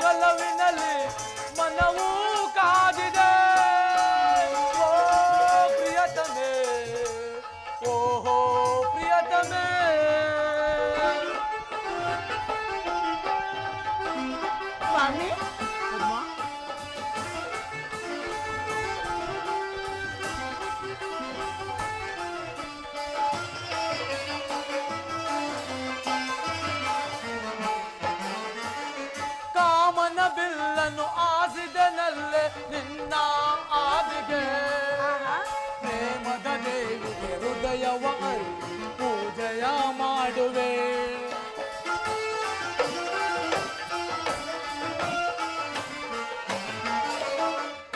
ಒಲವಿನಲ್ಲಿ ಮನವೂ ಕಾದಿದೆ ಓ ಪ್ರಿಯತಮೆ ಓಹೋ ಪ್ರಿಯತಮೆ ಸ್ವಾಮಿ ಕಾಮನ ಬಿಲ್ಲನ್ನು ಆಸಿದನಲ್ಲೇ ನಿನ್ನ ಆದಿಗೆ ಪ್ರೇಮದ ದೇವಿಗೆ ಹೃದಯವ ಪೂಜೆಯ ಮಾಡುವೆ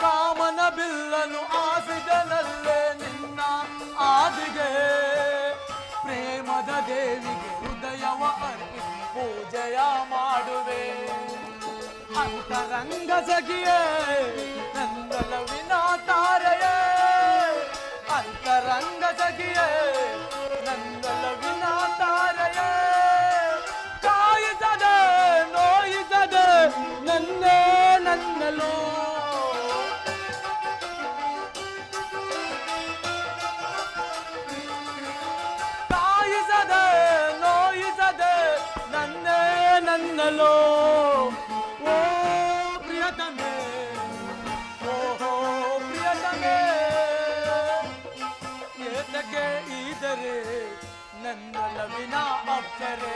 ಕಾಮನ ಬಿಲ್ಲನ್ನು ಆಸಿದನಲ್ಲೇ ನಿನ್ನ ಆದಿಗೆ ಪ್ರೇಮದ ದೇವಿಗೆ ಹೃದಯವ ಪೂಜೆಯ ಮಾಡುವೆ ಅಂತರಂಗ ಸಖಿಯೇ ನಂದಲವಿನ ತಾರೆಯೇ ಅಂತರಂಗ ಸಖಿಯೇ ನಂದಲವಿನ ತಾರೆಯೇ ಕಾಯಿಸದೆ ನೋಯಿಸದೆ ನನ್ನೇ ನನ್ನಲು ಕಾಯಿಸದೆ ನೋಯಿಸದೆ ನನ್ನೇ ನನ್ನಲು ಓ ಪ್ರಿಯತಮೆ ಓಹೋ ಪ್ರಿಯತಮೆ ಏತಕ್ಕೆ ಈದರೆ ನನ್ನ ಲವಿನ ಅಪ್ಸರೆ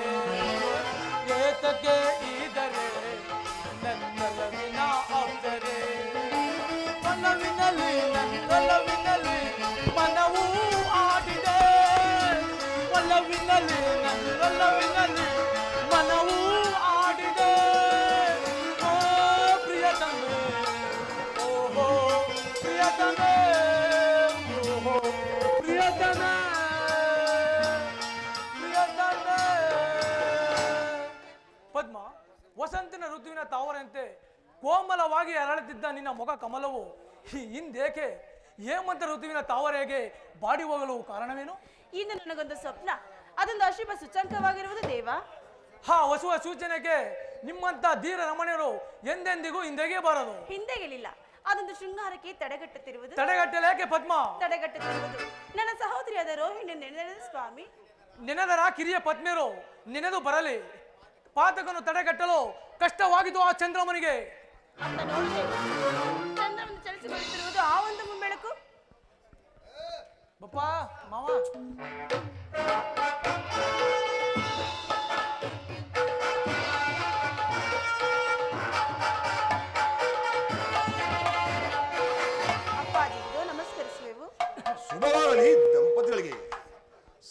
ಏತಕ್ಕೆ ಈದರೆ ನನ್ನ ಲವಿನ ಅಪ್ಸರೆ ಒಲವಿನಲ್ಲಿ ನನ್ನ ಒಲವಿನಲ್ಲಿ ಮನವೂ ಆಡಿದೆ ಒಲವಿನಲ್ಲಿ ನನ್ನ ಒಲವಿನಲ್ಲಿ ಮನವೂ ಆಡಿದೆ ಓ ಪ್ರಿಯತಮೆ ಓಹೋ ಪ್ರಿಯತಮೆ ಓಹೋ ಪ್ರಿಯತಮೆ ಪ್ರಿಯತಮೆ ಪದ್ಮ ವಸಂತನ ಋತುವಿನ ತಾವರಂತೆ ಕೋಮಲವಾಗಿ ಅರಳುತ್ತಿದ್ದ ನಿನ್ನ ಮುಖ ಕಮಲವು ಹಿಂದೇಕೆ ಹೇಮಂತ ಋತುವಿನ ತಾವರೆಗೆ ಬಾಡಿ ಹೋಗಲು ಕಾರಣವೇನು? ಇನ್ನು ನನಗೊಂದು ಸ್ವಪ್ನ, ಅದೊಂದು ಅಶುಭ ಸೂಚಕವಾಗಿರುವುದು ದೇವ. ಹೊಸುವ ಸೂಚನೆಗೆ ನಿಮ್ಮಂತ ಧೀರ ರಮಣೀಯರು ಎಂದೆಂದಿಗೂ ಹಿಂದೆಗೆ ಬರದು. ಹಿಂದೆಗೆಲಿಲ್ಲ, ಅದೊಂದು ಶೃಂಗಾರಕ್ಕೆ ತಡೆಗಟ್ಟುತ್ತಿರುವುದು. ತಡೆಗಟ್ಟಲೇಕೆ ಪದ್ಮ? ತಡೆಗಟ್ಟುತ್ತಿರುವುದು ನನ್ನ ಸಹೋದರಿಯಾದ ರೋಹಿಣಿ ನೆನೆದ ಸ್ವಾಮಿ. ನೆನೆದರ ಕಿರಿಯ ಪತ್ನಿಯರು ನೆನೆದು ಬರಲಿ. ಪಾತಕನು ತಡೆಗಟ್ಟಲು ಕಷ್ಟವಾಗಿದ್ದು ಆ ಚಂದ್ರಮನಿಗೆ. ಅಂತ ನೋಡಿದೆ ಚಂದ್ರವನ್ನು ಚಲಿಸಿಕೊಳ್ಳುತ್ತಿರುವುದು ಆ ಒಂದು ಮುಂಬೆಳಕು. ಬಪ್ಪ ಮಾವ ಅಪ್ಪಾಜಿಗೂ ನಮಸ್ಕರಿಸುವೆವು. ಶುಭವಾಗಲಿ ದಂಪತಿಗಳಿಗೆ.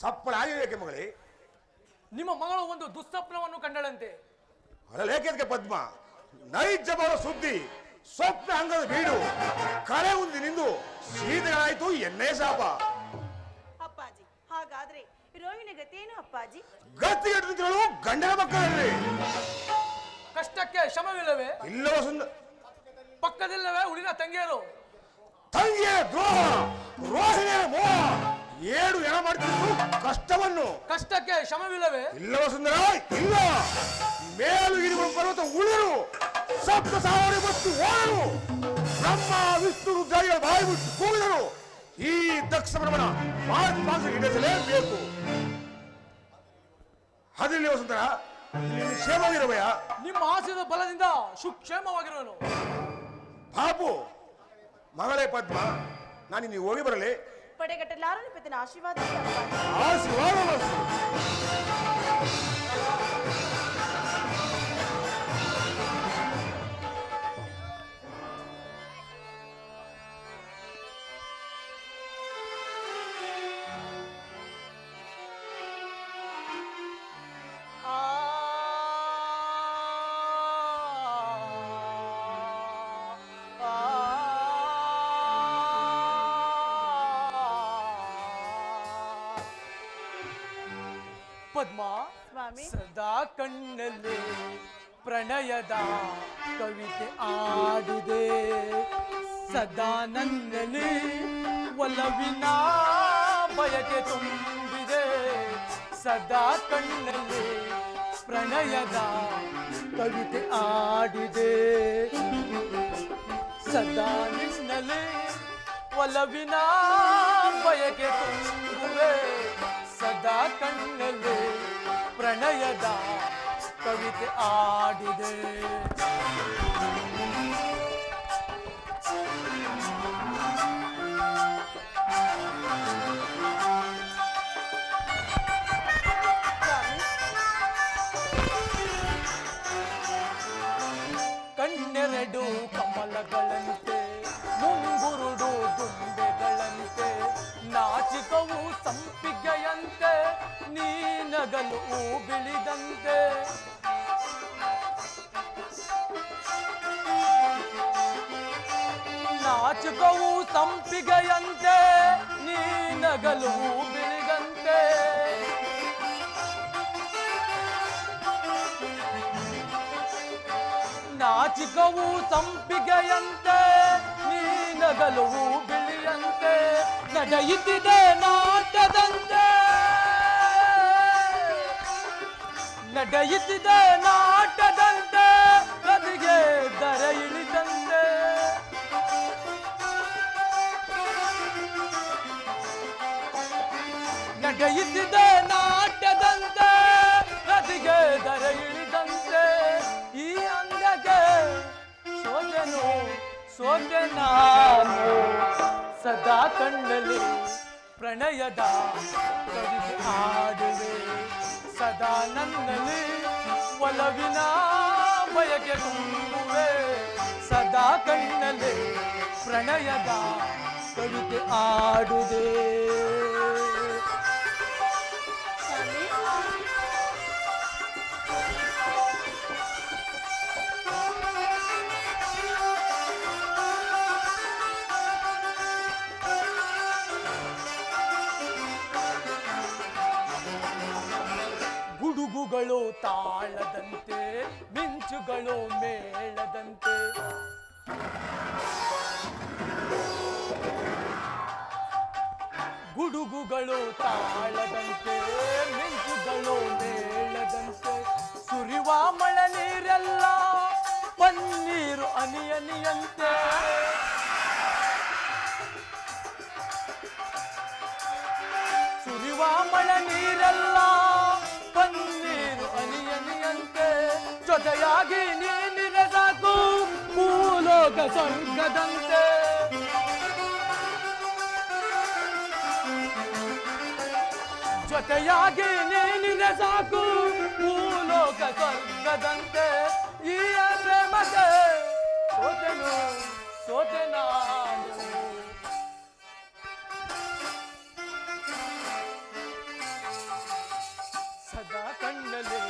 ಸಪ್ಪಳ ಆಗಿರಬೇಕೆ ಮಗಳೇ. ನಿಮ್ಮ ಮಗಳು ಒಂದು ದುಸ್ವಪ್ನವನ್ನು ಕಂಡಳಂತೆ. ಅರಲೇಕೆ ಪದ್ಮ, ನೈಜ ಬರೋ ಸುದ್ದಿ ಸ್ವಪ್ನ ಅಂಗದ ಬೀಡು ಕರೆ ಉಂದಿ ನಿಂದು ಶೀತಗಳಾಯ್ತು ಎನ್ನೇ ಶಾಪ. ಅಪ್ಪಾಜಿ, ಹಾಗಾದ್ರೆ ರೋಹಿಣಿ ಗತಿಯೇನು ಅಪ್ಪಾಜಿ? ಗತಿಗೆಟ್ಟು ಗಂಡನ ಮಕ್ಕಳಲ್ಲಿ ಕಷ್ಟಕ್ಕೆ ಶ್ರಮವಿಲ್ಲವೇ? ಇಲ್ಲವ ಸುಂದರ ಪಕ್ಕದಿಲ್ಲವೇ ಉಳಿನ ತಂಗಿಯರು? ತಂಗಿಯ ದ್ರೋಹ, ರೋಹಿಣಿಯ ಮೋಹ, ಏಳು ಎಣ ಮಾಡ್ತಿದ್ದು ಕಷ್ಟವನ್ನು. ಕಷ್ಟಕ್ಕೆ ಶ್ರಮವಿಲ್ಲವೇ? ಇಲ್ಲವ ಸುಂದರ ಇಲ್ಲ. ಮೇಲು ಇರುವ ಪರ್ವತ ಉಳಿರು, ಸಪ್ತ ಸಾವಿರ ಮತ್ತು ಓಡರು, ಬ್ರಹ್ಮ ವಿಷ್ಣು ರುದ್ರಾದಿಗಳ ಬಾಯಿ ಬಿಟ್ಟು ಕೂಗಿದರು. ಈ ದಕ್ಷ ಬ್ರಹ್ಮಣ ಮಾಸ ಹಿಡಿಸಲೇಬೇಕು. ಅದಿಲ್ಲ ವಸುಂಧರ, ಕ್ಷೇಮವಾಗಿರುವೆಯ? ನಿಮ್ಮ ಆಸೆಯ ಬಲದಿಂದ ಸುಕ್ಷೇಮವಾಗಿರುವನು. ಪಾಪು ಮಗಳೇ ಪದ್ಮ, ನಾನು ನೀವು ಹೋಗಿ ಬರಲಿ. ಪಡೆಗಟ್ಟಲಾರನು ಪಿತನ ಆಶೀರ್ವಾದ. ಆಶೀರ್ವಾದ. ಪದ್ಮ ಸ್ವಾಮಿ, ಸದಾ ಕಣ್ಣಲ್ಲಿ ಪ್ರಣಯದ ಕವಿತೆ ಆಡಿದೆ, ಸದಾ ನನ್ನಲ್ಲಿ ಒಲವಿನ ಬಯಕೆ ತುಂಬಿದೆ, ಸದಾ ಕಣ್ಣಲ್ಲಿ ಪ್ರಣಯದ ಕವಿತೆ ಆಡಿದೆ. ಸದಾ ನಿನ್ನಲೆ ಒಲವಿನ ಬಯಕೆ ತುಂಬುವೆ, ಸದಾ ಕಣ್ಣಲೆ ಪ್ರಣಯದ ಕವಿತೆ ಆಡಿದೆ. ಕಣ್ಣೆರಡು ಕಮಲಗಳಂತೆ, ಮುಂಗುರುಡು ದುಂಬೆಗಳಂತೆ, ನಾಚಿಕವು ಸಂಪಿಗೆಯಂತೆ, ನೀನಗಲು ಬಿಳಿದಂತೆ. ನಾಚಿಕವು ಸಂಪಿಗೆಯಂತೆ, ನೀನಗಲು ಬಿಳಿದಂತೆ. ನಾಚಿಕವು ಸಂಪಿಗೆಯಂತೆ, ನೀನಗಲು ಬಿಳಿಯಂತೆ. ನಡೆಯುತ್ತಿದೆ ನಾಟದಂತೆ, ನಡೆಯುತ್ತಿದೆ ನಾಟದಂತೆ, ನದಿಗೆ ದರ ಇಳಿದಂತೆ. ನಡೆಯುತ್ತಿದೆ ನಾಟ್ಯದಂತೆ, ನದಿಗೆ ದರ ಇಳಿದಂತೆ. ಈ ಅಂದಕ್ಕೆ ಸೋತೆನು ಸೋತೆ ನಾನು, ಸದಾ ಕಣ್ಣಲ್ಲಿ ಪ್ರಣಯದ ಕವಿತೆ ಹಾಡುವೆ. ಸದಾ ನನ್ನಲ್ಲಿ ಒಲವಿನ ಬಯಕೆ ತುಂಬುವೆ, ಸದಾ ಕಣ್ಣಲ್ಲಿ ಪ್ರಣಯದ ಕವಿತೆ ಆಡುವೆ. ಗುಡುಗುಗಳು ತಾಳದಂತೆ, ಮಿಂಚುಗಳು ಮೇಳದಂತೆ, ಗುಡುಗುಗಳು ತಾಳದಂತೆ, ಮಿಂಚುಗಳು ಮೇಳದಂತೆ. ಸುರಿವ ಮಳೆ ನೀರೆಲ್ಲ ಪನ್ನೀರು ಅನಿಯನಿಯಂತೆ, ಸುರಿವ ಮಳೆ ನೀರೆಲ್ಲ ಪನ್ನೀರು ಅನಿಯನಿಯಂತೆ. ಜೊತೆಯಾಗಿ ನೀನಿರೆ ಸಾಕು ಭೂಲೋಕ ಸ್ವರ್ಗದಂತೆ. ಜೊತೆಯಾಗಿ ನೀನಿರೆ ಸಾಕು ಭೂಲೋಕ ಸ್ವರ್ಗದಂತೆ. ಈ ಪ್ರೇಮಕ್ಕೆ ಸೋತೆನು ಸೋತೆ ನಾನು. ಸದಾ ಕಣ್ಣಲ್ಲಿ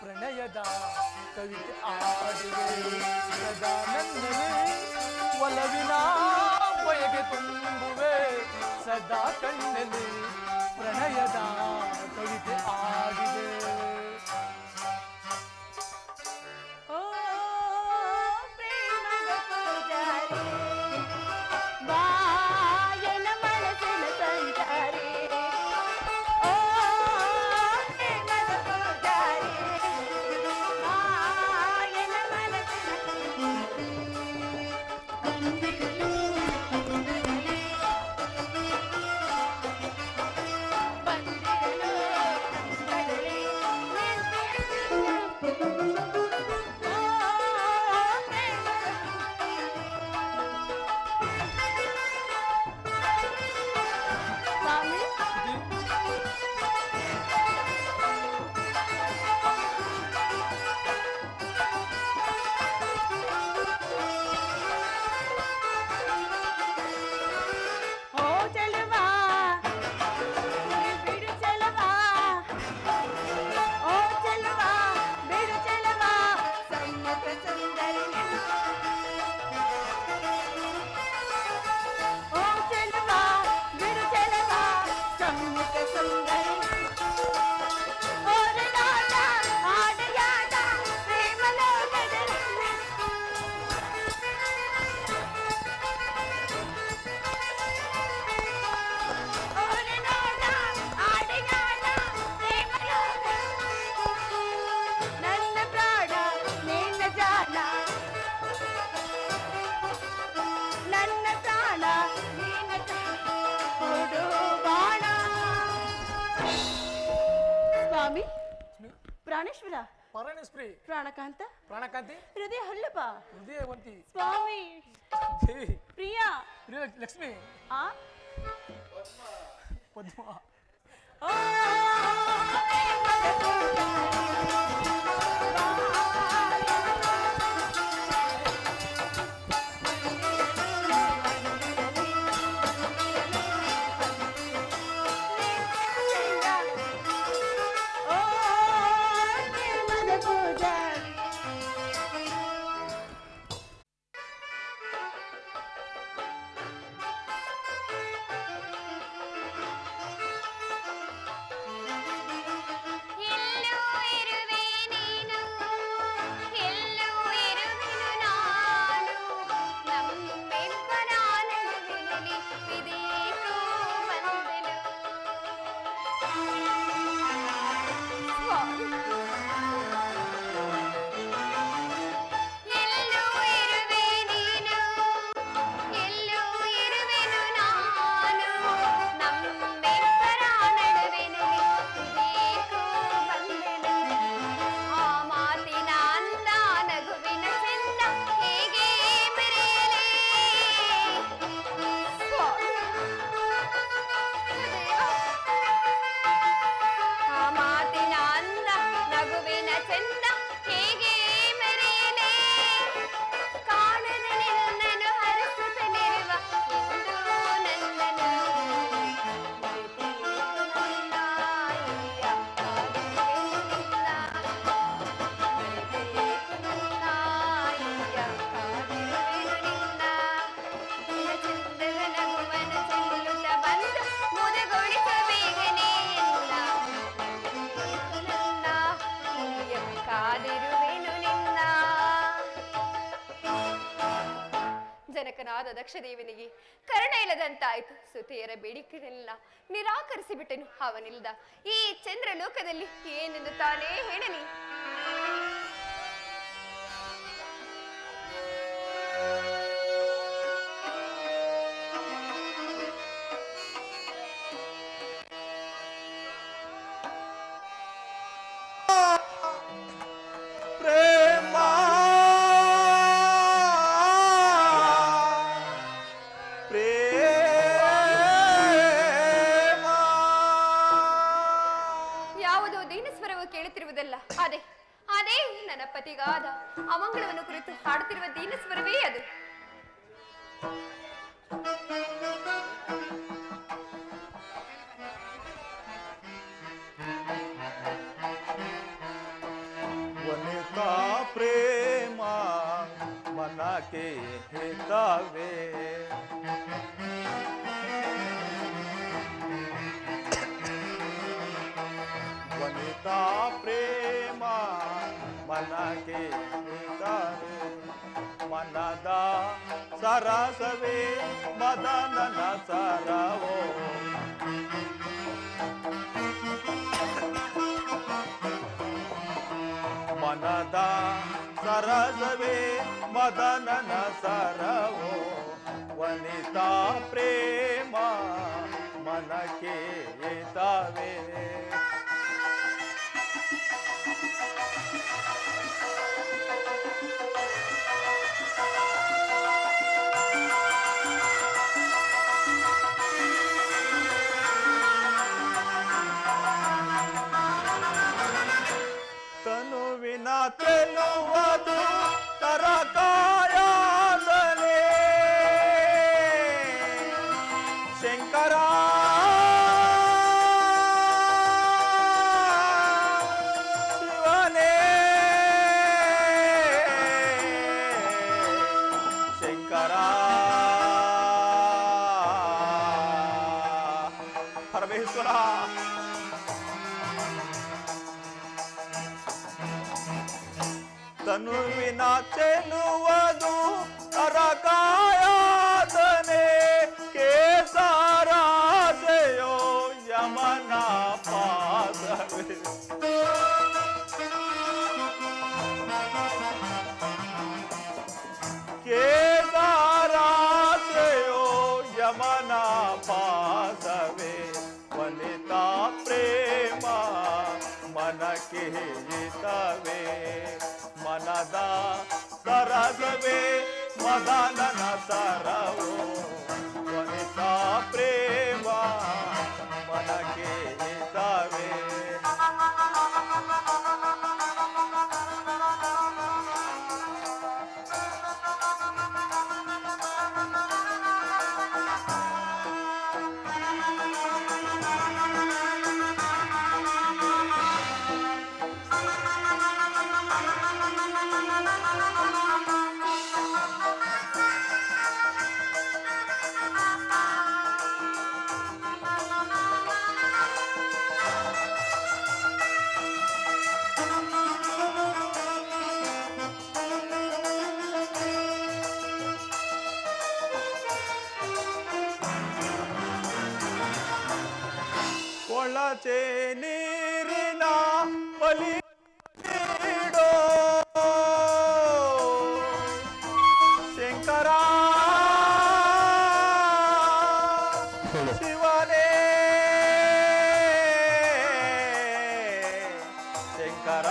ಪ್ರಣಯದ ಕವಿತೆ ಆಡುವೆ. ಸದಾ ನನ್ನಲ್ಲಿ ಒಲವಿನ ಬಯಕೆ ತುಂಬುವೆ, ಸದಾ ಕಣ್ಣಲ್ಲಿ ಪ್ರಣಯದ ಕವಿತೆ ಆಡಿದೆ. ಓ ಪ್ರೇಮದ ಪೂಜಾರಿ, ಬಾಯನ ಮನಸ್ಸಿನ ಸಂಚಾರಿ. ಓ ಪ್ರೇಮದ ಪೂಜಾರಿ, ಬಾಯನ ಮನಸ್ಸಿನ ಪ್ರಾಣೇಶ್ವರ, ಪರಮೇಶ್ವರಿ, ಪ್ರಾಣಕಾಂತ, ಪ್ರಾಣಕಾಂತಿ, ಹೃದಯ ಹಲ್ಲಪ್ಪ, ಹೃದಯವಂತಿ, ಸ್ವಾಮಿ, ದೇವಿ, ಪ್ರಿಯ, ಪ್ರಿಯ ಲಕ್ಷ್ಮಿ, ಆ ಪದ್ಮ, ಓ ಜನಕನಾದ ದಕ್ಷದೇವನಿಗೆ ಕರ್ಣ ಇಲ್ಲದಂತಾಯ್ತು. ಸುತೆಯರ ಬೇಡಿಕೆನೆಲ್ಲ ನಿರಾಕರಿಸಿ ಬಿಟ್ಟನು. ಅವನಿಲ್ಲದ ಈ ಚಂದ್ರಲೋಕದಲ್ಲಿ ಏನೆಂದು ತಾನೇ ಹೇಳಲಿ? ಅದೇ ಅದೇ ನನ್ನ ಪತಿಗಾದ ಅಮಂಗಳವನ್ನು ಕುರಿತು ಹಾಡುತ್ತಿರುವ ದೀನ ಸ್ವರವೇ ಅದು. ವನಿತಾ ಪ್ರೇಮ ಮನಕ್ಕೆ ಹಿತವೇ ವನಿತಾ ಪ್ರೇಮ ಮನಕ್ಕೆ ಹಿತವೇ ಮನದ ಸರಸವೇ ಮದನನ ಸರವೋ ಮನದ ಸರಸವೇ ಮದನನ ಸರವೋ ವನಿತಾ ಪ್ರೇಮ ಮನಕ್ಕೆ ಹಿತವೇ ತನುವಿನ ತೆಲುವುದು ತರಕಾಯಾದನೆ ಶಂಕರ ಶಿವನೇ ಶಂಕರ ಪರಮೇಶ್ವರ ತನುವಿನ ಚೆನ್ನುವುದು ಅರಕಾಯಾದನೆ ಕೇಸರಾಸೆಯೋ ಯಮನ ಪಾದವೇ ಕೇಸರಾಸೆಯೋ ಯಮನ ಪಾದವೇ ವನಿತಾ ಪ್ರೇಮ ಮನಕ್ಕೆ ಹಿತವೇ ಮನದ ಸರಸವೇ ಮದನನ ಸರವು ವನಿತ ಪ್ರೇಮ ಮನಕ್ಕೆ ಹಿತವೇ ಕೊಳಚೆ ನೀರಿನ ಬಲಿ ನೀಡೋ ಶಂಕರ ಶಿವನೇ ಶಂಕರ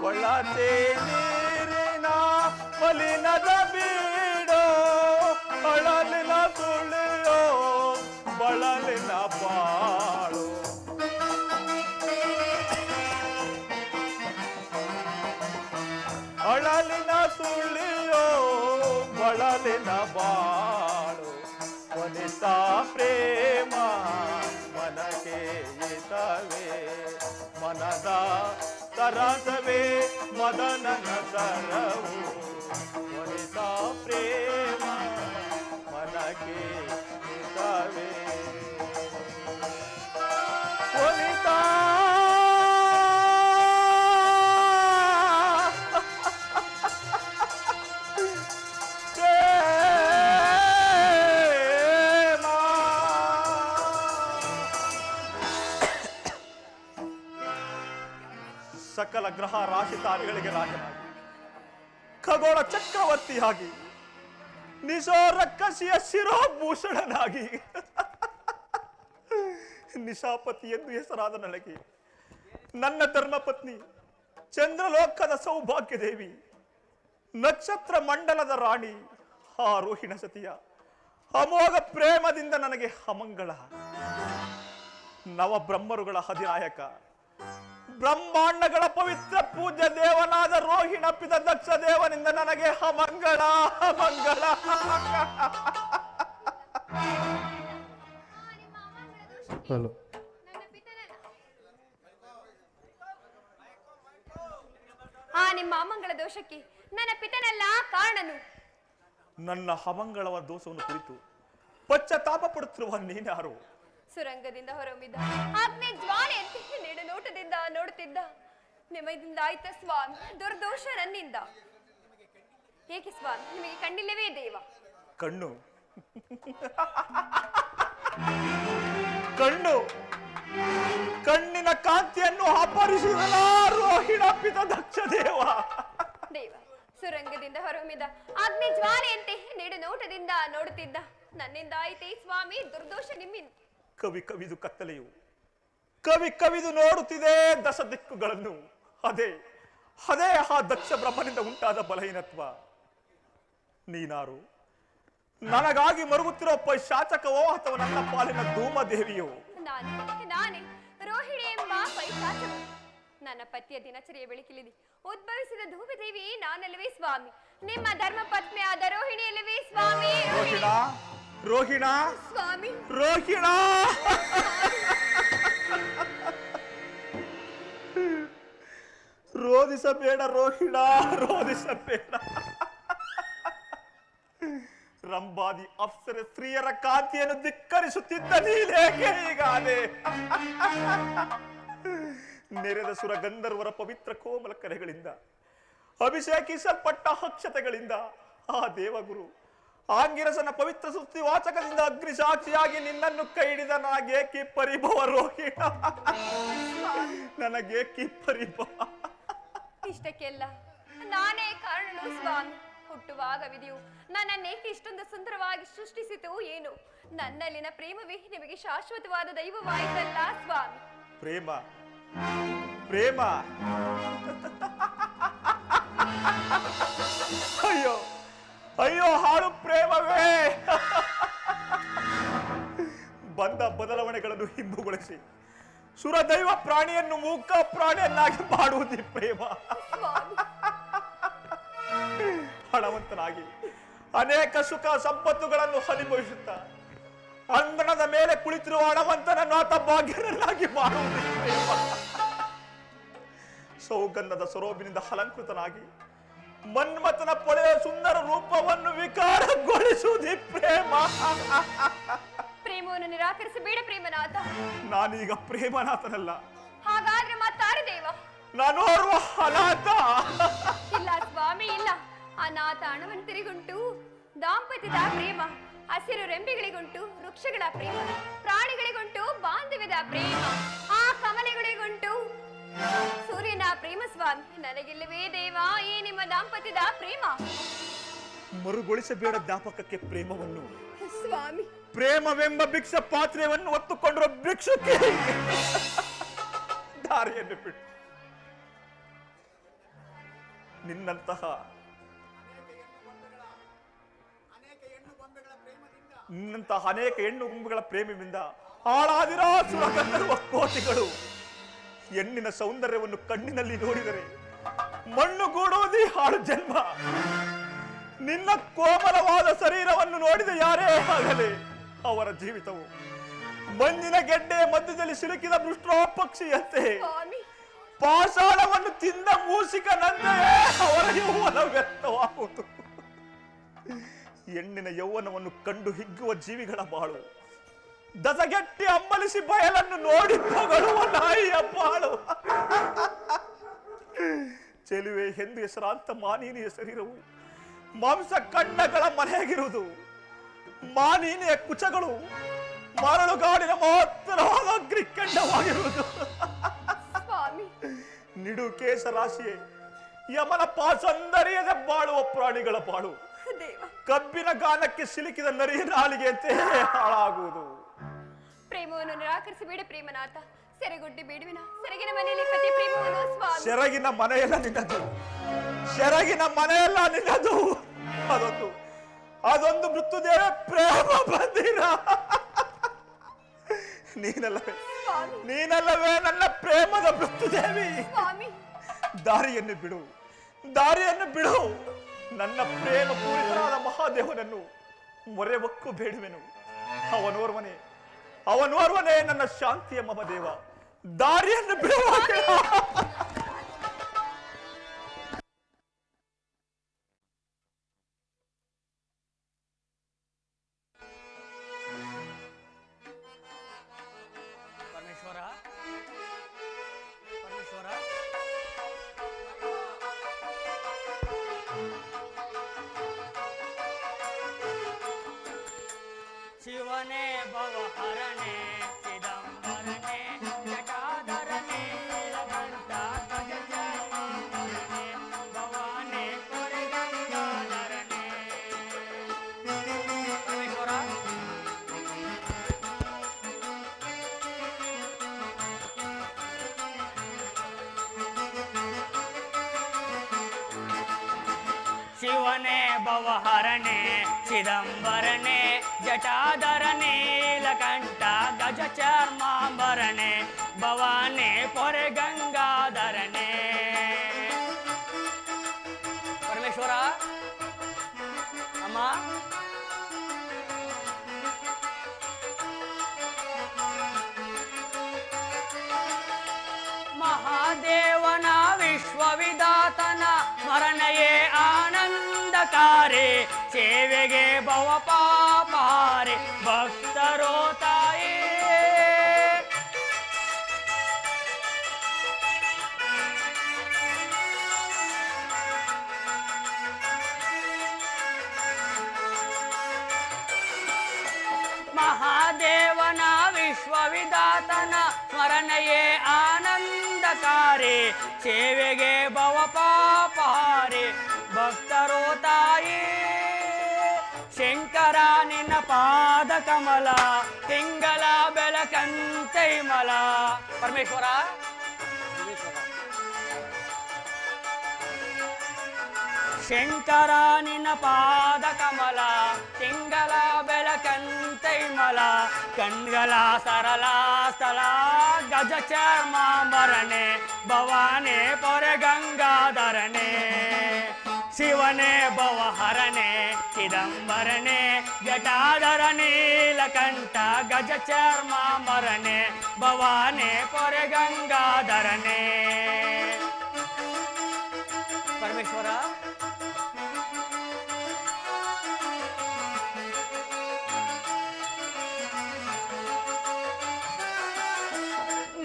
ಕೊಳಚೆ ನೀರಿನ ಮಲಿನದ ಬೀಡೋ ಅಳಲಿನ ಸುಳಿಯೋ ಬಳಲಿನ ಬಾಳು ಅಳಲಿನ ಸುಳಿಯೋ ಬಳಲಿನ ಬಾಳು ವನಿತ ಪ್ರೇಮ ಮನಕ್ಕೆ ಹಿತವೇ ಮನದ ಸರಸವೇ ಮದನನ ಸರವು ವನಿತ ಪ್ರೇಮ ಮನಕ್ಕೆ ಹಿತವೇ ವನಿತ ಸಕಲ ಗ್ರಹ ರಾಶಿ ತಾರೆಗಳಿಗೆ ರಾಜನಾಗಿ ಖಗೋಳ ಚಕ್ರವರ್ತಿಯಾಗಿ ನಿಶೋರಕ್ಕಸಿಯ ಶಿರೋಭೂಷಣನಾಗಿ ನಿಶಾಪತಿ ಎಂದು ಹೆಸರಾದ ನನಗೆ ನನ್ನ ಧರ್ಮಪತ್ನಿ ಚಂದ್ರಲೋಕದ ಸೌಭಾಗ್ಯ ದೇವಿ ನಕ್ಷತ್ರ ಮಂಡಲದ ರಾಣಿ ಆ ರೋಹಿಣ ಸತಿಯ ಅಮೋಘ ಪ್ರೇಮದಿಂದ ನನಗೆ ಅಮಂಗಳ ನವಬ್ರಹ್ಮರುಗಳ ಅಧಿನಾಯಕ ಬ್ರಹ್ಮಾಂಡಗಳ ಪವಿತ್ರ ಪೂಜ್ಯ ದೇವನಾದ ರೋಹಿಣ ಪಿತ ದಕ್ಷ ದೇವನಿಂದ ನನಗೆ ಅಮಂಗಳ ಅಮಂಗಳ ಹಲೋ ನಿಮ್ಮ ಅಮಂಗಳ ದೋಷಕ್ಕೆ ನನ್ನ ಪಿತನೆಲ್ಲ ಕಾರಣನು. ನನ್ನ ಅಮಂಗಳವ ದೋಷವನ್ನು ಕುರಿತು ಪಶ್ಚಾತ್ತಾಪ ಪಡುತ್ತಿರುವ ನೀನ್ಯಾರು? ಸುರಂಗದಿಂದ ಹೊರಹೊಮ್ಮಿದ ಆಗ್ನೇ ಜ್ವಾಲೆಯಂತೆ ನೆಡ ನೋಟದಿಂದ ನೋಡುತ್ತಿದ್ದ ನಿಮದಿಂದ ಆಯ್ತ ಸ್ವಾಮಿ ದುರ್ದೋಷ ನನ್ನಿಂದ. ಏಕೆ ಸ್ವಾಮಿ ನಿಮಗೆ ಕಂಡಿಲ್ಲವೇ ದೇವ? ಕಣ್ಣು ಕಣ್ಣು ಕಣ್ಣಿನ ಕಾಂತಿಯನ್ನು ಅಪಹರಿಸಿದಲ್ಲ ರೋಹಿಣ ಪಿತ ದಕ್ಷ ದೇವ. ದೇವ ಸುರಂಗದಿಂದ ಹೊರಹೊಮ್ಮಿದ ಆಗ್ನೇ ಜ್ವಾಲೆಯಂತೆ ನೆಡ ನೋಟದಿಂದ ನೋಡುತ್ತಿದ್ದ ನನ್ನಿಂದ ಆಯ್ತೇ ಸ್ವಾಮಿ ದುರ್ದೋಷ ನಿಮ್ಮಿಂದ. ಕವಿ ಕವಿದು ಕತ್ತಲೆಯು ಕವಿ ಕವಿದು ನೋಡುತ್ತಿದೆ ದಶ ದಿಕ್ಕುಗಳನ್ನು. ಅದೇ ಅದೇ ಆ ದಕ್ಷ ಬ್ರಹ್ಮನಿಂದ ಉಂಟಾದ ಬಲಹೀನತ್ವ. ನೀನಾರು? ನನಗಾಗಿ ಮರುಗುತ್ತಿರೋ ಪೈಶಾಚಕವೋ ಅಥವಾ ನನ್ನ ಪಾಲಿನ ಧೂಮದೇವಿಯೋ? ನಾನೇ ರೋಹಿಣಿ ಎಂಬ ಪೈಶಾಚಕ. ನನ್ನ ಪತಿಯ ದಿನಚರಿಯ ಬೆಳಕಿಲಿದೆ ಉದ್ಭವಿಸಿದ ಧೂಮದೇವಿ ನಾನಲ್ಲವೇ ಸ್ವಾಮಿ? ನಿಮ್ಮ ಧರ್ಮ ಪತ್ನಿಯಾದ ರೋಹಿಣಿಯಲ್ಲವೇ ಸ್ವಾಮಿ? ರೋಹಿಣ ರೋಹಿಣ ಸ್ವಾಮಿ ರೋಹಿಣ ರೋಧಿಸಬೇಡ ರೋಹಿಣ, ರೋಧಿಸಬೇಡ. ರಂಭಾದಿ ಅಪ್ಸರ ಸ್ತ್ರೀಯರ ಕಾಂತಿಯನ್ನು ಧಿಕ್ಕರಿಸುತ್ತಿದ್ದ ನೀನೇಕೆ ಹೀಗಾದೆ? ನೆರೆದ ಸುರ ಗಂಧರ್ವರ ಪವಿತ್ರ ಕೋಮಲ ಕರೆಗಳಿಂದ ಅಭಿಷೇಕಿಸಲ್ಪಟ್ಟ ಅಕ್ಷತೆಗಳಿಂದ ಆ ದೇವಗುರು ಆಂಗಿರಸನ ಪವಿತ್ರ ಸುತ್ತಿ ವಾಚಕದಿಂದ ಅಗ್ನಿ ಸಾಕ್ಷಿಯಾಗಿ ನಿನ್ನನ್ನು ಕೈ ಹಿಡಿದ ನನಗೇಕಿ ಪರಿಭವ ರೋಹಿಣ, ನನಗೇಕಿ ಪರಿಭವ. ಇಷ್ಟಕ್ಕೆಲ್ಲ ನಾನೇ ಕಾರಣನು ಸ್ವಾಮಿ. ಹುಟ್ಟುವಾಗ ವಿಧಿಯು ನನ್ನನ್ನೇಕೆ ಇಷ್ಟೊಂದು ಸುಂದರವಾಗಿ ಸೃಷ್ಟಿಸಿತು ಏನು? ನನ್ನಲ್ಲಿನ ಪ್ರೇಮವೇ ನಿಮಗೆ ಶಾಶ್ವತವಾದ ದೈವವಾಯಿತಲ್ಲ ಸ್ವಾಮಿ. ಪ್ರೇಮ ಪ್ರೇಮ ಅಯ್ಯೋ ಅಯ್ಯೋ ಹಾಳು ಪ್ರೇಮವೇ. ಬಂದ ಬದಲಾವಣೆಗಳನ್ನು ಹಿಂಬುಗೊಳಿಸಿ ಸುರದೈವ ಪ್ರಾಣಿಯನ್ನು ಮೂಕ ಪ್ರಾಣಿಯನ್ನಾಗಿ ಮಾಡುವುದೇ ಪ್ರೇಮ. ಹಣವಂತನಾಗಿ ಅನೇಕ ಸುಖ ಸಂಪತ್ತುಗಳನ್ನು ಅನುಭವಿಸುತ್ತಾ ಅಂಗಣದ ಮೇಲೆ ಕುಳಿತಿರುವ ಹಣವಂತನನ್ನು ಆತ ಭಾಗ್ಯನನ್ನಾಗಿ ಮಾಡುವುದೇ ಪ್ರೇಮ. ಸೌಗಂಧದ ಸರೋಬಿನಿಂದ ಅಲಂಕೃತನಾಗಿ ಮನ್ಮಥನ ಪೊಳೆಯ ಸುಂದರ ರೂಪವನ್ನು ವಿಕಾರಗೊಳಿಸುವುದೇ ಪ್ರೇಮ. ಪ್ರೇಮವನ್ನು ನಿರಾಕರಿಸಬೇಡ ಪ್ರೇಮನಾಥ. ನಾನೀಗ ಪ್ರೇಮನಾಥನಲ್ಲ. ಹಾಗಾದ್ರೆ ಮತ್ತಾರು ದೇವ? ನಾನು ಓರ್ವ ಅನಾಥ. ಇಲ್ಲ ಸ್ವಾಮಿ ಇಲ್ಲ. ಅನಾಥ ಹಣವಂತರಿಗುಂಟು ದಾಂಪತ್ಯದ ಪ್ರೇಮ, ಹಸಿರು ರೆಂಬೆಗಳಿಗುಂಟು ವೃಕ್ಷಗಳ ಪ್ರೇಮ, ಪ್ರಾಣಿಗಳಿಗುಂಟು ಬಾಂಧವ್ಯದ ಪ್ರೇಮ, ಆ ಕಮಲೆಗಳಿಗುಂಟು ಸೂರ್ಯನ ಪ್ರೇಮ ಸ್ವಾಮಿ. ನನಗಿಲ್ಲವೇ ದೇವ ಈ ನಿಮ್ಮ ದಾಂಪತ್ಯದ ಪ್ರೇಮ? ಮರುಗೊಳಿಸಬೇಡ ಜ್ಞಾಪಕಕ್ಕೆ ಪ್ರೇಮವನ್ನು ಸ್ವಾಮಿ. ಪ್ರೇಮವೆಂಬ ಭಿಕ್ಷ ಪಾತ್ರೆಯನ್ನು ಹೊತ್ತುಕೊಂಡಿರುವ ಭಿಕ್ಷುಕ್ಕೆ ದಾರಿಯನ್ನು ಬಿಟ್ಟು ನಿನ್ನಂತಹ ಅನೇಕ ಹೆಣ್ಣು ಗುಂಬುಗಳ ಪ್ರೇಮದಿಂದ ಹಾಳಾದಿರೋ ಸುರಗಂಧರ್ವ ಕೋಟಿಗಳು ಹೆಣ್ಣಿನ ಸೌಂದರ್ಯವನ್ನು ಕಣ್ಣಿನಲ್ಲಿ ನೋಡಿದರೆ ಮಣ್ಣುಗೂಡುವುದೇ ಹಾಳು ಜನ್ಮ. ನಿನ್ನ ಕೋಮಲವಾದ ಶರೀರವನ್ನು ನೋಡಿದ ಯಾರೇ ಆಗಲಿ ಅವರ ಜೀವಿತವು ಮಂಜಿನ ಗೆಡ್ಡೆ ಮಧ್ಯದಲ್ಲಿ ಸಿಲುಕಿದ ದೃಷ್ಟೋ ಪಕ್ಷಿಯಂತೆ, ಪಾಷಾಣವನ್ನು ತಿಂದ ಮೂಸಿಕನಂತೆಯೇ ಅವರ ಯೌವನ ವ್ಯರ್ಥವಾಗುವುದು. ಹೆಣ್ಣಿನ ಯೌವನವನ್ನು ಕಂಡು ಹಿಗ್ಗುವ ಜೀವಿಗಳ ಬಾಳು ದಸಗೆಟ್ಟಿ ಅಮ್ಮಲಿಸಿ ಬಯಲನ್ನು ನೋಡಿ ಹೊಗಳುವ ನಾಯಿಯ ಬಾಳು. ಚೆಲುವೆ ಎಂದು ಹೆಸರಾಂತ ಮಾನಿನಿಯ ಶರೀರವು ಮಾಂಸ ಕಣ್ಣಗಳ ಮನೆಯಾಗಿರುವುದು. ಮಾನಿನಿಯ ಕುಚಗಳು ಮರಳುಗಾಡಿನ ಮಹತ್ತರವಾದ ಅಗ್ನಿಕೆಂಡವಾಗಿರುವುದು. ನಿಡು ಕೇಶ ರಾಶಿಯೇ ಯಮನ ಪಾಸಂದರಿಯದೆ ಬಾಳುವ ಪ್ರಾಣಿಗಳ ಬಾಳು ಕಬ್ಬಿನ ಗಾನಕ್ಕೆ ಸಿಲುಕಿದ ನರಿಯ ನಾಲಿಗೆಯಂತೆ ಹಾಳಾಗುವುದು. ಪ್ರೇಮವನ್ನು ನಿರಾಕರಿಸಬೇಡ ಪ್ರೇಮನಾಥ. ಸೆರೆಗುಡ್ಡಿ ಬೇಡುವಿನ ಸೆರಗಿನ ಮನೆಯಲ್ಲಿ ಪತಿ ಪ್ರೇಮವನ್ನು ಸ್ವಾಮಿ. ಸೆರಗಿನ ಮನೆಯೆಲ್ಲ ನಿನ್ನದು, ಸೆರಗಿನ ಮನೆಯೆಲ್ಲ ನಿನ್ನದು. ಅದೊಂದು ಮೃತ್ಯುದೇವ ಪ್ರೇಮ ಬಂದಿರ. ನೀನಲ್ಲವೇ ನನ್ನ ಪ್ರೇಮದ ಮೃತ್ಯುದೇವಿ. ದಾರಿಯನ್ನು ಬಿಡು, ದಾರಿಯನ್ನು ಬಿಡು. ನನ್ನ ಪ್ರೇಮ ಪೂರಿತನಾದ ಮಹಾದೇವನನ್ನು ಮೊರೆ ಒಕ್ಕು ಬೇಡುವೆನು. ಅವನೋರ್ವನೇ ನನ್ನ ಶಾಂತಿಯ ಮಮದೇವ. ದಾರಿಯನ್ನು ಬಿಡುವ. ಪರಮೇಶ್ವರ, ಪರಮೇಶ್ವರ, ಶಿವನೇ ಭವಹರನೇ ಚಿದಂಬರನೇ ಜಟಾಧರನೇ ನೀಲಕಂಠ ಗಜಚಾಮರನೇ ಭವಾನೇ ಕೊರೆಗಂಗಾಧರನೇ. ಪರಮೇಶ್ವರ, ಶಿವನೇ ಭವಹರನೇ ಚಿದಂಬರನೇ ಜಟಾಧರನೇ ನೀಲಕಂಠ ಗಜಚರ್ಮಾಂಬರನೇ ಭವಾನೇ ಪೊರೆ ಗಂಗಾಧರನೇ. ಪರಮೇಶ್ವರ, ಅಮ್ಮ, ಮಹಾದೇವನ ವಿಶ್ವವಿಧಾತನ ಸ್ಮರಣೆಯೇ ಆನಂದಕಾರಿ, ಸೇವೆಗೆ ಭವ ಪಾಪಾರಿ ಭಕ್ತರೋ ತಾಯೇ. ಮಹಾದೇವನ ವಿಶ್ವವಿಧಾತನ ಸ್ಮರಣೆಯೇ ಆನಂದಕಾರಿ, ಸೇವೆಗೆ ಭವ ಪಾಪಾರಿ ಭಕ್ತರೋ ತಾಯಿ. ಪಾದ ಕಮಲ ತಿಂಗಳ ಬೆಳಕಂತೈ ಮಲ. ಪರಮೇಶ್ವರ ಶಂಕರ ನಿನ್ನ ಪಾದ ಕಮಲ ತಿಂಗಳ ಬೆಳಕಂತೈ ಮಲ. ಕಣ್ಗಳ ಸರಳ ಸ್ಥಳ ಗಜ ಚರ್ಮಾಂಬರನೆ ಭವಾನೆ ಪೊರೆ ಗಂಗಾಧರನೆ. ಶಿವನೇ ಭವಹರನೆ ಚಿದಂಬರನೆ ಜಟಾಧರ ನೀಲಕಂಠ ಗಜ ಚರ್ಮಾಂಬರನೆ ಭವಾನೆ ಪೊರೆ ಗಂಗಾಧರನೆ. ಪರಮೇಶ್ವರ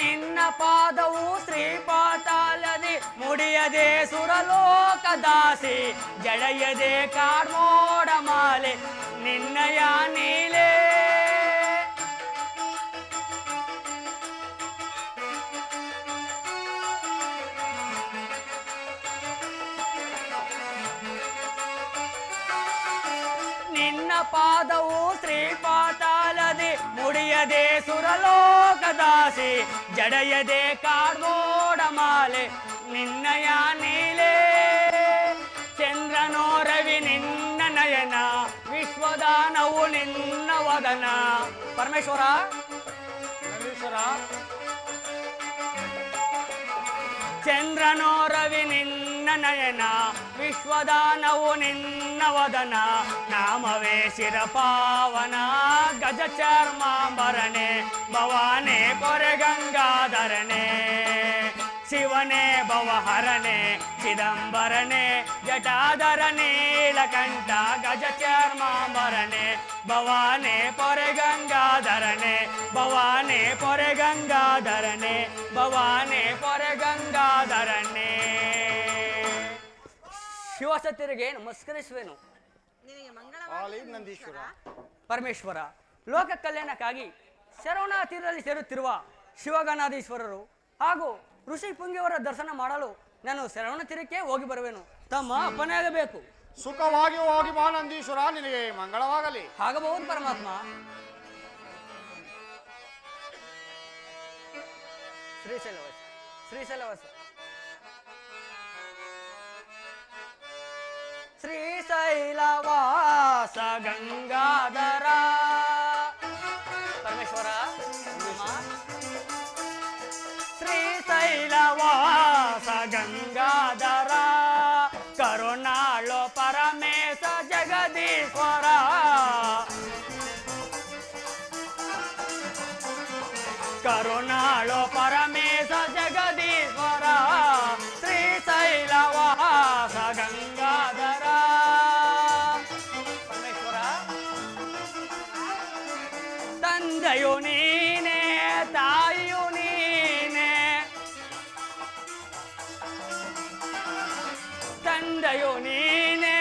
ನಿನ್ನ ಪಾದವು ಶ್ರೀಪಾತಾಲದಿ ಮುಡಿಯದೆ ಸುರಲೋಕದಾಸಿ ಜಡೆಯದೆ ಕಾರ್ಮೋಡ ಮಾಲೆ ನಿನ್ನಯ ನೀಲೇ. ನಿನ್ನ ಪಾದವು ಶ್ರೀಪಾತಾಲದಿ ಮುಡಿಯದೆ ಸುರಲೋಕದಾಸಿ ಜಡೆಯದೆ ಕಾರ್ಮೋಡ ಮಾಲೆ ನಿನ್ನಯ ನೀಲೇ. ಚಂದ್ರನೋ ರವಿ ನಿನ್ನ ನಯನ ವಿಶ್ವದಾನವು ನಿನ್ನ ವದನ. ಪರಮೇಶ್ವರ ಚಂದ್ರನೋ ರವಿ ನಿನ್ನ ನಯನ ವಿಶ್ವದಾನವು ನಿನ್ನ ವದನ. ನಾಮವೇ ಶಿರಪಾವನ ಗಜ ಚರ್ಮಾಂಬರನೆ ಭವಾನೆ ಪೊರೆ ಗಂಗಾಧರನೆ. ಶಿವನೇ ಭವಹರನೆ ಚಿದಂಬರನೆ ಜಟಾಧರ ನೀಲಕಂಠ ಗಜ ಚರ್ಮಾಂಬರನೆ ಭವಾನೆ ಪೊರೆ ಗಂಗಾಧರನೆ ಭವಾನೆ ಪೊರೆ ಗಂಗಾಧರನೆ ಭವಾನೆ ಪೊರೆ ಗಂಗಾಧರನೆ. ಶಿವಸತ್ಯರಿಗೆ ನಮಸ್ಕರಿಸುವೆನು. ಪರಮೇಶ್ವರ ಲೋಕ ಕಲ್ಯಾಣಕ್ಕಾಗಿ ಶರವಣ ತೀರದಲ್ಲಿ ಸೇರುತ್ತಿರುವ ಶಿವಗಣಾಧೀಶ್ವರರು ಹಾಗೂ ಋಷಿ ಪುಂಗಿಯವರ ದರ್ಶನ ಮಾಡಲು ನಾನು ಶರವಣ ತೀರಕ್ಕೆ ಹೋಗಿ ಬರುವೆನು. ತಮ್ಮ ಅಪ್ಪನೆಯಾಗಬೇಕು. ಸುಖವಾಗಿ ಹೋಗಿ ಬಾ ನಂದೀಶ್ವರ, ನಿನಗೆ ಮಂಗಳವಾಗಲಿ. ಆಗಬಹುದು ಪರಮಾತ್ಮ. ಶ್ರೀಶೈಲವಾಸ ಶ್ರೀಶೈಲವಾಸ ಶ್ರೀಶೈಲವಾಸ ಗಂಗಾಧರ. ಪರಮೇಶ್ವರ ಶ್ರೀಶೈಲವಾಸ ಗಂಗಾಧರ ಕರುಣಾಳು ಪರಮೇಶ ಜಗದೀಶ್ವರ. ಕರುಣಾಳು ಪರಮೇಶ ಜಗದೀಶ್ವರ ಶ್ರೀಶೈಲವಾಸ ಗಂಗಾಧರ. ಪರಮೇಶ್ವರ ತಂದೆಯು ನೀನೇ ತಾಯಿಯು ನೀನೇ. ತಂದೆಯು ನೀನೇ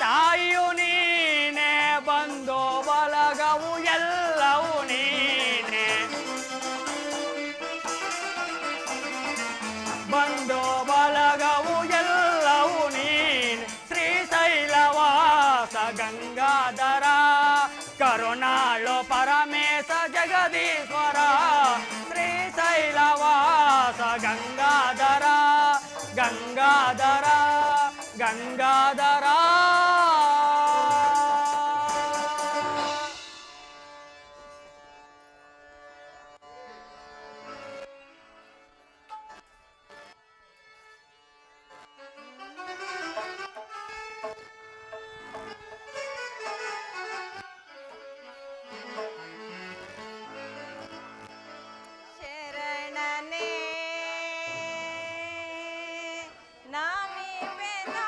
ತಾಯಿಯು ನೀನೇ ಬಂಧು ಬಳಗವು ಎಲ್ಲವೂ ನೀನೇ. ಬಂಧು ಬಳಗವು ಎಲ್ಲವೂ ನೀನೆ ಶ್ರೀಶೈಲವಾಸ ಗಂಗಾಧರ ಕರುಣಾಳು ಪರಮೇಶ ಜಗದೀಶ್ವರ ಶ್ರೀಶೈಲವಾಸ ಗಂಗಾಧರ ಗಂಗಾಧರ ಗಂಗಾಧರ. ಶರಣನೇ ನಾನಿವೆನಾ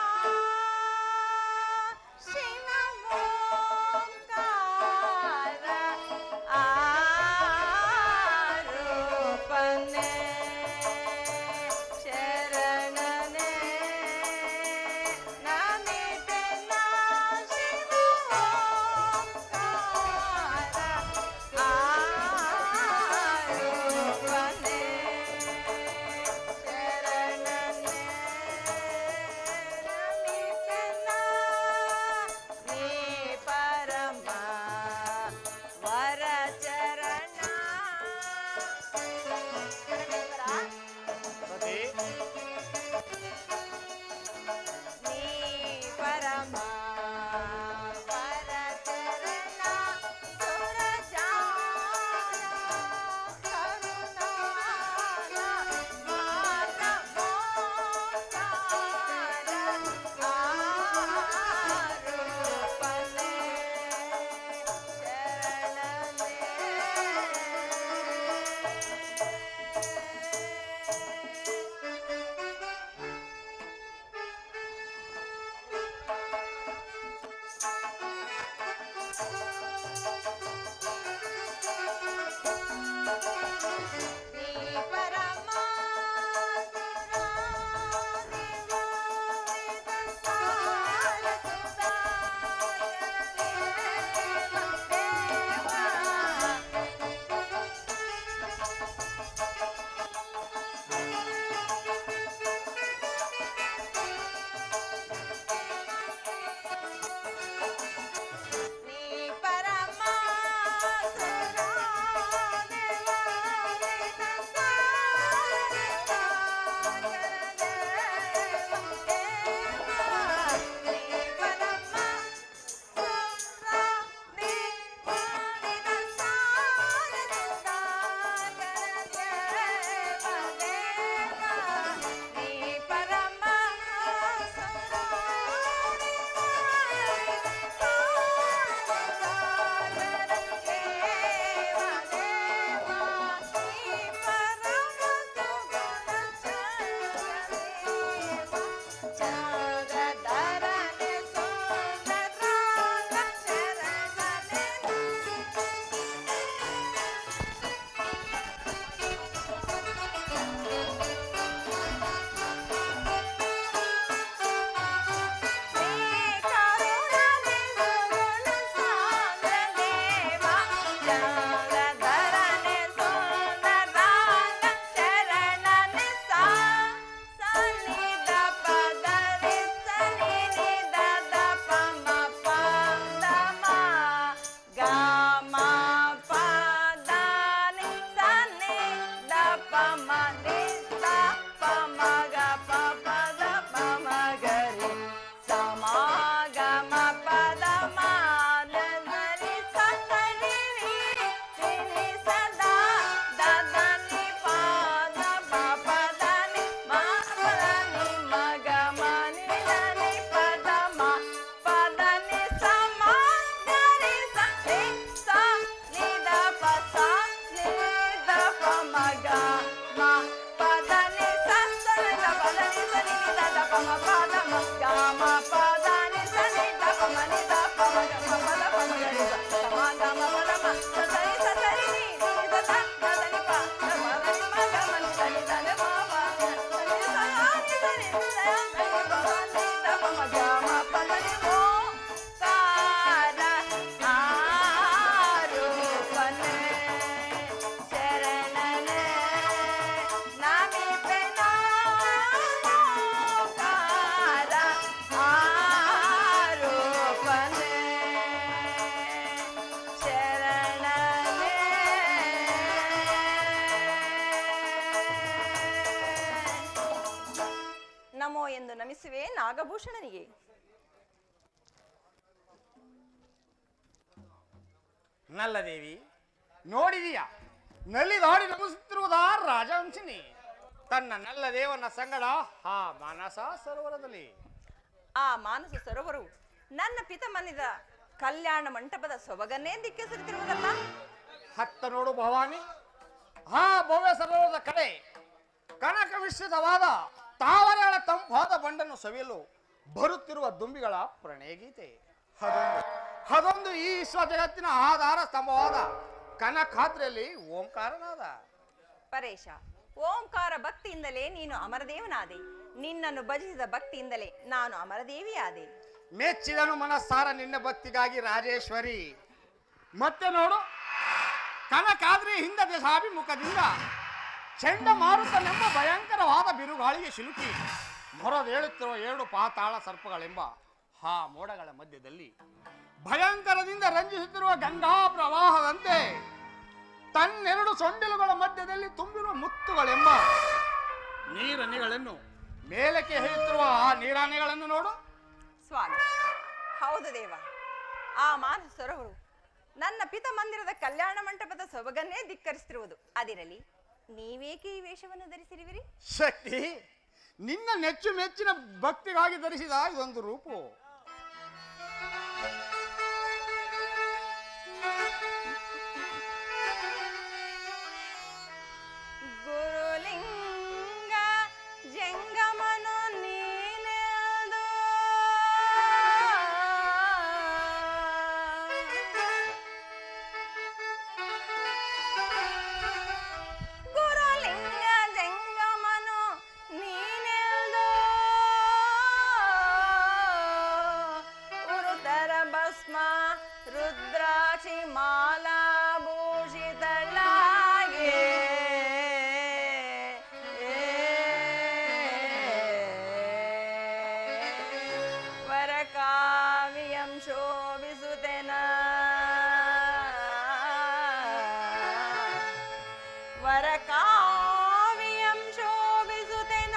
ಎಂದು ನಮಿಸುವೆ ನಾಗಭೂಷಣನಿಗೆ. ನಲ್ಲ ದೇವಿ, ನೋಡಿದೀಯಾ ನಲಿದಾಡಿ ನಮಿಸುತ್ತಿರುವುದಾ ರಾಜವಂಶಿನಿ ತನ್ನ ನಲ್ಲ ದೇವನ ಸಂಗಡ ಆ ಮಾನಸ ಸರೋವರದಲ್ಲಿ. ಆ ಮಾನಸ ಸರೋವರವು ನನ್ನ ಪಿತಮನಿದ ಕಲ್ಯಾಣ ಮಂಟಪದ ಸೊಬಗನ್ನೇ ದಿಕ್ಕಿಸುತ್ತಿರುವುದಲ್ಲ. ಹತ್ತ ನೋಡು ಭವಾನಿ, ಆ ಭವ್ಯ ಸರೋವರದ ಕಡೆ ಕನಕ ಮಿಶ್ರಿತವಾದ ತಾವರೆಗಳ ತಂಪಾದ ಬಂಡನ್ನು ಸವಿಯಲು ಬರುತ್ತಿರುವ ದುಂಬಿಗಳ ಪ್ರಣಯ ಗೀತೆ. ಅದೊಂದು ಈ ವಿಶ್ವ ಜಗತ್ತಿನ ಆಧಾರ ಸ್ತಂಭವಾದ ಕನಕಾದ್ರಿಯಲ್ಲಿ ಓಂಕಾರನಾದ. ಪರೇಶ, ಓಂಕಾರ ಭಕ್ತಿಯಿಂದಲೇ ನೀನು ಅಮರದೇವನಾದೆ. ನಿನ್ನನ್ನು ಭಜಿಸಿದ ಭಕ್ತಿಯಿಂದಲೇ ನಾನು ಅಮರದೇವಿಯಾದೆ. ಮೆಚ್ಚಿದನು ಮನಸ್ಸಾರ ನಿನ್ನ ಭಕ್ತಿಗಾಗಿ ರಾಜೇಶ್ವರಿ. ಮತ್ತೆ ನೋಡು, ಕನಕಾದ್ರಿ ಹಿಂದ ದೇಶಾಭಿಮುಖದಿಂದ ಚಂಡಮಾರುತನೆಂಬ ಭಯಂಕರವಾದ ಬಿರುಗಾಳಿಗೆ ಸಿಲುಕಿ ಮೊರದೇಳುತ್ತಿರುವ 2 ಪಾತಾಳ ಸರ್ಪಗಳೆಂಬ ಆ ಮೋಡಗಳ ಮಧ್ಯದಲ್ಲಿ ಭಯಂಕರದಿಂದ ರಂಜಿಸುತ್ತಿರುವ ಗಂಗಾ ಪ್ರವಾಹದಂತೆ ತನ್ನೆರಡು ಸೊಂಡಿಲುಗಳ ಮಧ್ಯದಲ್ಲಿ ತುಂಬಿರುವ ಮುತ್ತುಗಳೆಂಬ ನೀರನೆಗಳನ್ನು ಮೇಲಕ್ಕೆ ಹೇಳುತ್ತಿರುವ ಆ ನೀರಾನೆಗಳನ್ನು ನೋಡು. ಸ್ವಾಮಿ, ಹೌದು ದೇವ, ಆ ಮಾನಸ ಸರೋವರು ನನ್ನ ಪಿತ ಮಂದಿರದ ಕಲ್ಯಾಣ ಮಂಟಪದ ಸೊಬಗನ್ನೇ ಧಿಕ್ಕರಿಸುತ್ತಿರುವುದು. ಅದಿರಲಿ, ನೀವೇಕೆ ಈ ವೇಷವನ್ನು ಧರಿಸಿರುವಿರಿ? ಶಕ್ತಿ, ನಿನ್ನ ನೆಚ್ಚು ಮೆಚ್ಚಿನ ಭಕ್ತಿಗಾಗಿ ಧರಿಸಿದ ಇದೊಂದು ರೂಪು. ಗುರುಲಿಂಗ ಜಂಗಮನು ನೀನೆಲ್ದು ಗುರುಲಿಂಗ ಜಂಗಮನು ನೀನೆಲ್ದು ಉರುತರ ಭಸ್ಮ ರುದ್ರಾಕ್ಷಿ ಮಾಲಾ ಭೂಷಿತಳಾಗೆ ವರಕಾವ್ಯಂ ಶೋಭಿಸುತ್ತೇನ ವರಕಾವ್ಯಂ ಶೋಭಿಸುತ್ತೇನ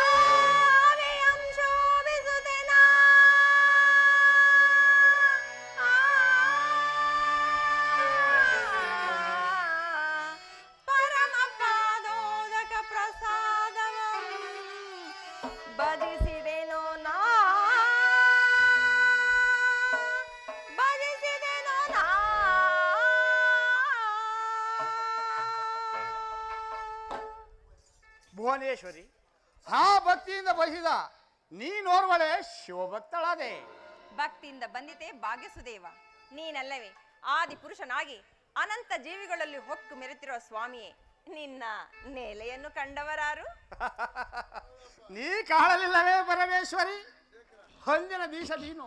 ವರಕಾವ್ಯಂ ಶೋಭಿಸುತ್ತೇನ ಪರಮ ಪಾದೋದಕ ಪ್ರಸಾದವಂ ಭಜಿಸಿದೆನೋ ನಾ ಭಜಿಸಿದೆನೋ ನಾ ಭುವನೇಶ್ವರಿ, ಆ ಭಕ್ತಿಯಿಂದ ಬಯಸಿದ ನೀನೋರ್ವಳೆ ಶಿವಭಕ್ತಳಾದೆ. ಭಕ್ತಿಯಿಂದ ಬಂದಿತೆ ಭಾಗ್ಯಸುದೇವ. ನೀನಲ್ಲವೇ ಆದಿ ಪುರುಷನಾಗಿ ಅನಂತ ಜೀವಿಗಳಲ್ಲಿ ಹೊಕ್ಕು ಮೆರೆತಿರುವ ಸ್ವಾಮಿಯೇ. ನಿನ್ನ ನೆಲೆಯನ್ನು ಕಂಡವರಾರು? ನೀ ಕಾಣಲಿಲ್ಲವೇ ಪರಮೇಶ್ವರಿ? ಹೊಂದಿನ ದೀಶ ನೀನು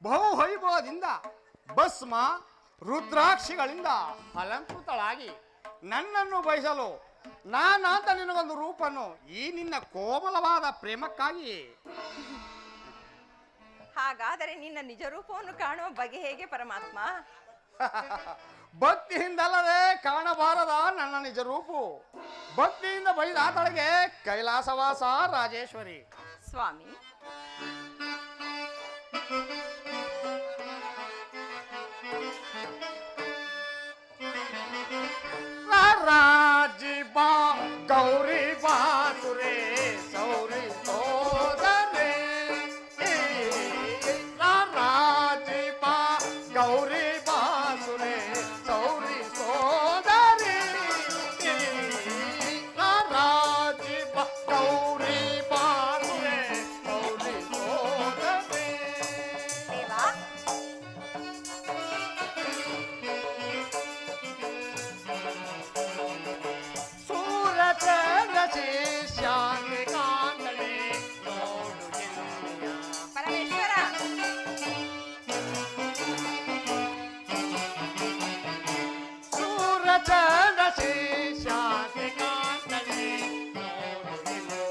ಬಹು ವೈಭವದಿಂದ ಭಸ್ಮ ರುದ್ರಾಕ್ಷಿಗಳಿಂದ ಅಲಂಕೃತಳಾಗಿ ನನ್ನನ್ನು ಬಯಸಲು ನಾನಂತ ನಿನಗೊಂದು ರೂಪನ್ನು ಈ ನಿನ್ನ ಕೋಮಲವಾದ ಪ್ರೇಮಕ್ಕಾಗಿ. ಹಾಗಾದರೆ ನಿನ್ನ ನಿಜ ರೂಪವನ್ನು ಕಾಣುವ ಬಗೆ ಹೇಗೆ ಪರಮಾತ್ಮ? ಭಕ್ತಿಯಿಂದಲ್ಲದೆ ಕಾಣಬಾರದ ನನ್ನ ನಿಜ ರೂಪು. ಭಕ್ತಿಯಿಂದ ಬಯದಾತಳಿಗೆ ಕೈಲಾಸವಾಸ ರಾಜೇಶ್ವರಿ. ಸ್ವಾಮಿ, ರಾಜಿ ಬಾ ಗೌರಿ ಬಾಸುರೆ ಸೌರಿ ಸೋದನೆ ರಾಜಿ ಬಾ ಗೌರಿ ಬಾಸುರೆ ಸೌರಿ ಸೋದರಿ ರಾಜಿ ಬಾ ಗೌರಿ ಬಾಸುರೆ ಸೌರಿ ಸೋದರಿ. ದೇವಾ, ಶಾಂತಿ ಕಾಂತನೆ ನೋಡು ಎನ್ನುವ ಪರಮೇಶ್ವರ, ಸೂರಚಂದ ಶಾಂತಿ ಕಾಂತನೆ ನೋಡು ಎನ್ನುವ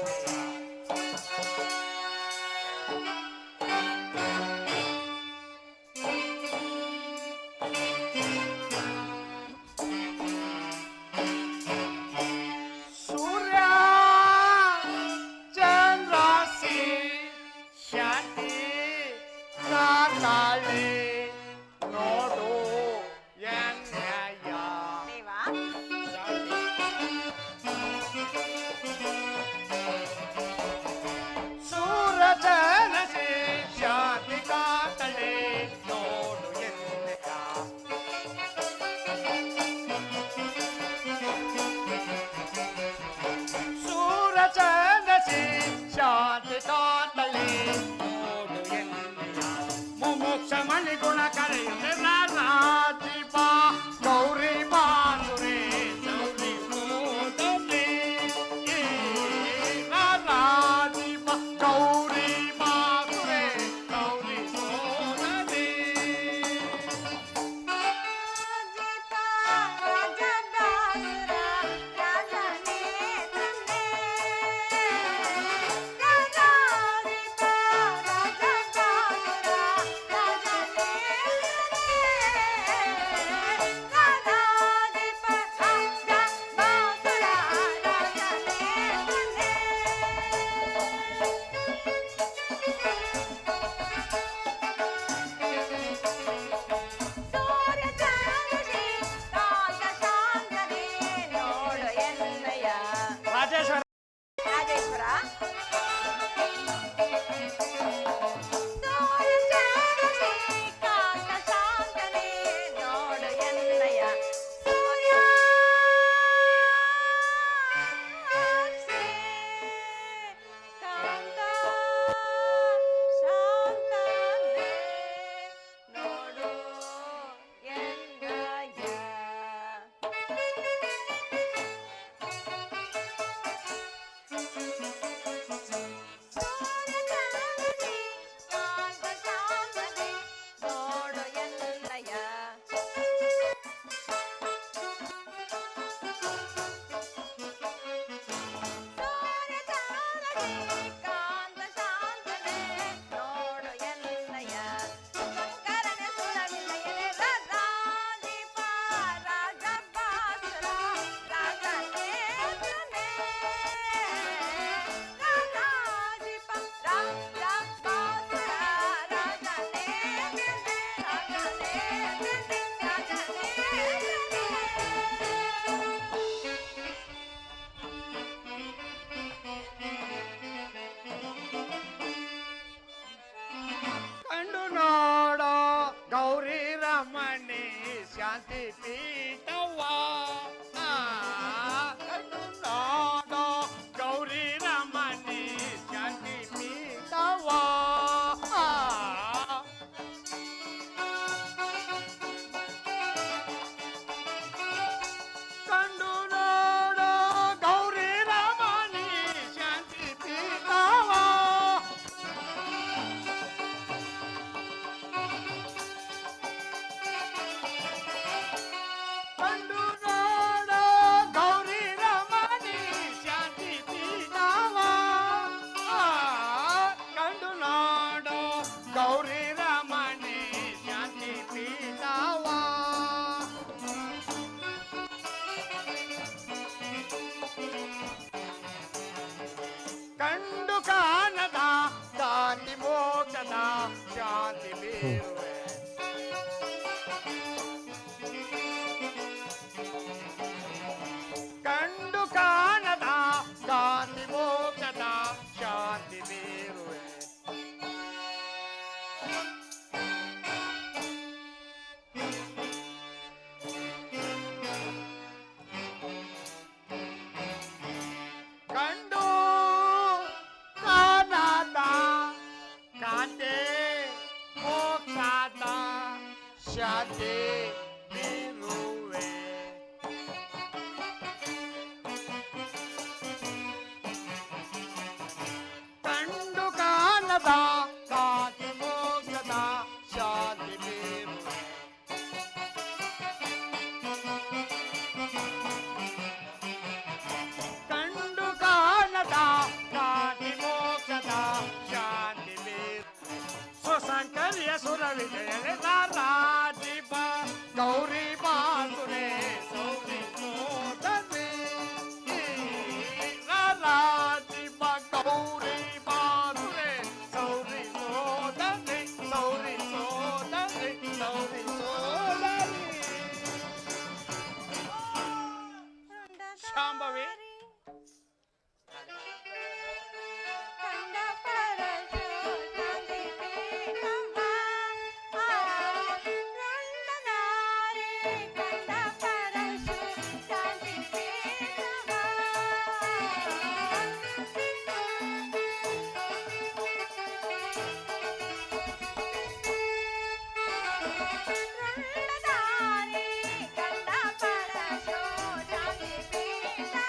ಶಾಂತಿ ಪೀಠವ್ವ ಕರುನಾಡ ಗೌರಿ ರಮಣಿ ಶಾಂತಿ ಪೀಠವ್ವ ಕಂಡು ನೋಡ ಗೌರಿ ರಮಣಿ ಶಾಂತಿ ಪೀಠವ್ವ ಕಂಡು ನೋಡ ಗೌರಿ ರಮಣಿ ಶಾಂತಿ ಪೀಠವ ಕಂಡು ನೋಡ ಗೌರಿ ರಮಣಿ ಶಾಂತಿ ಪೀಠವ ಕಂಡು ಕಾಣದ ದಾಂತಿ ಮೋಕ್ಷದ ಶಾಂತಿ ಬೀರುವೆ ಕಂಡು ಕಾಣದ ಗಾಂಧಿ ಮೋಕ್ಷದ ಶಾಂತಿ ಬೀರುವೆ ಕಂಡು ಕಾಣದ ಕಾಂತಿ ಮೋಕ್ಷದ ಶಾಂತಿ ಬೀರುವೆ ಕಂಡು ಕಾಣದ ಕಾಂತಿ ಮೋಕ್ಷದ ಶಾಂತಿ ಬೀರುವೆ ಕಂಡು ಕಾಣದ ಕಾಂತಿ ಮೋಕ್ಷದ ಶಾಂತಿ ಬೀರುವೆ ಸ್ವಸಂಕರ್ಯ ಸುರ ವಿಜಯ ರಾಜೀವ ಗೌರಿ ಬಾಸುರೆ ಸೌರಿ ಸೋದರಿ ರಾಜೀವ ಗೌರಿ ಬಾಸುರೆ ಸೌರಿ ಸೋದರಿ ಸೌರಿ ಸೋದರಿ ಸೌರಿ ಸೋದರಿ ಶಾಂಭವಿ ಕಂಡ ಪರಶು ಶಾಂತಿ ಪೀಠವ ರುಂಡನಾರೆ ಕಂಡ ಪರಶು ಶಾಂತಿ ಪೀಠವ ರುಂಡನಾರೆ ಕಂಡ ಪರಶು ಶಾಂತಿ ಪೀಠವ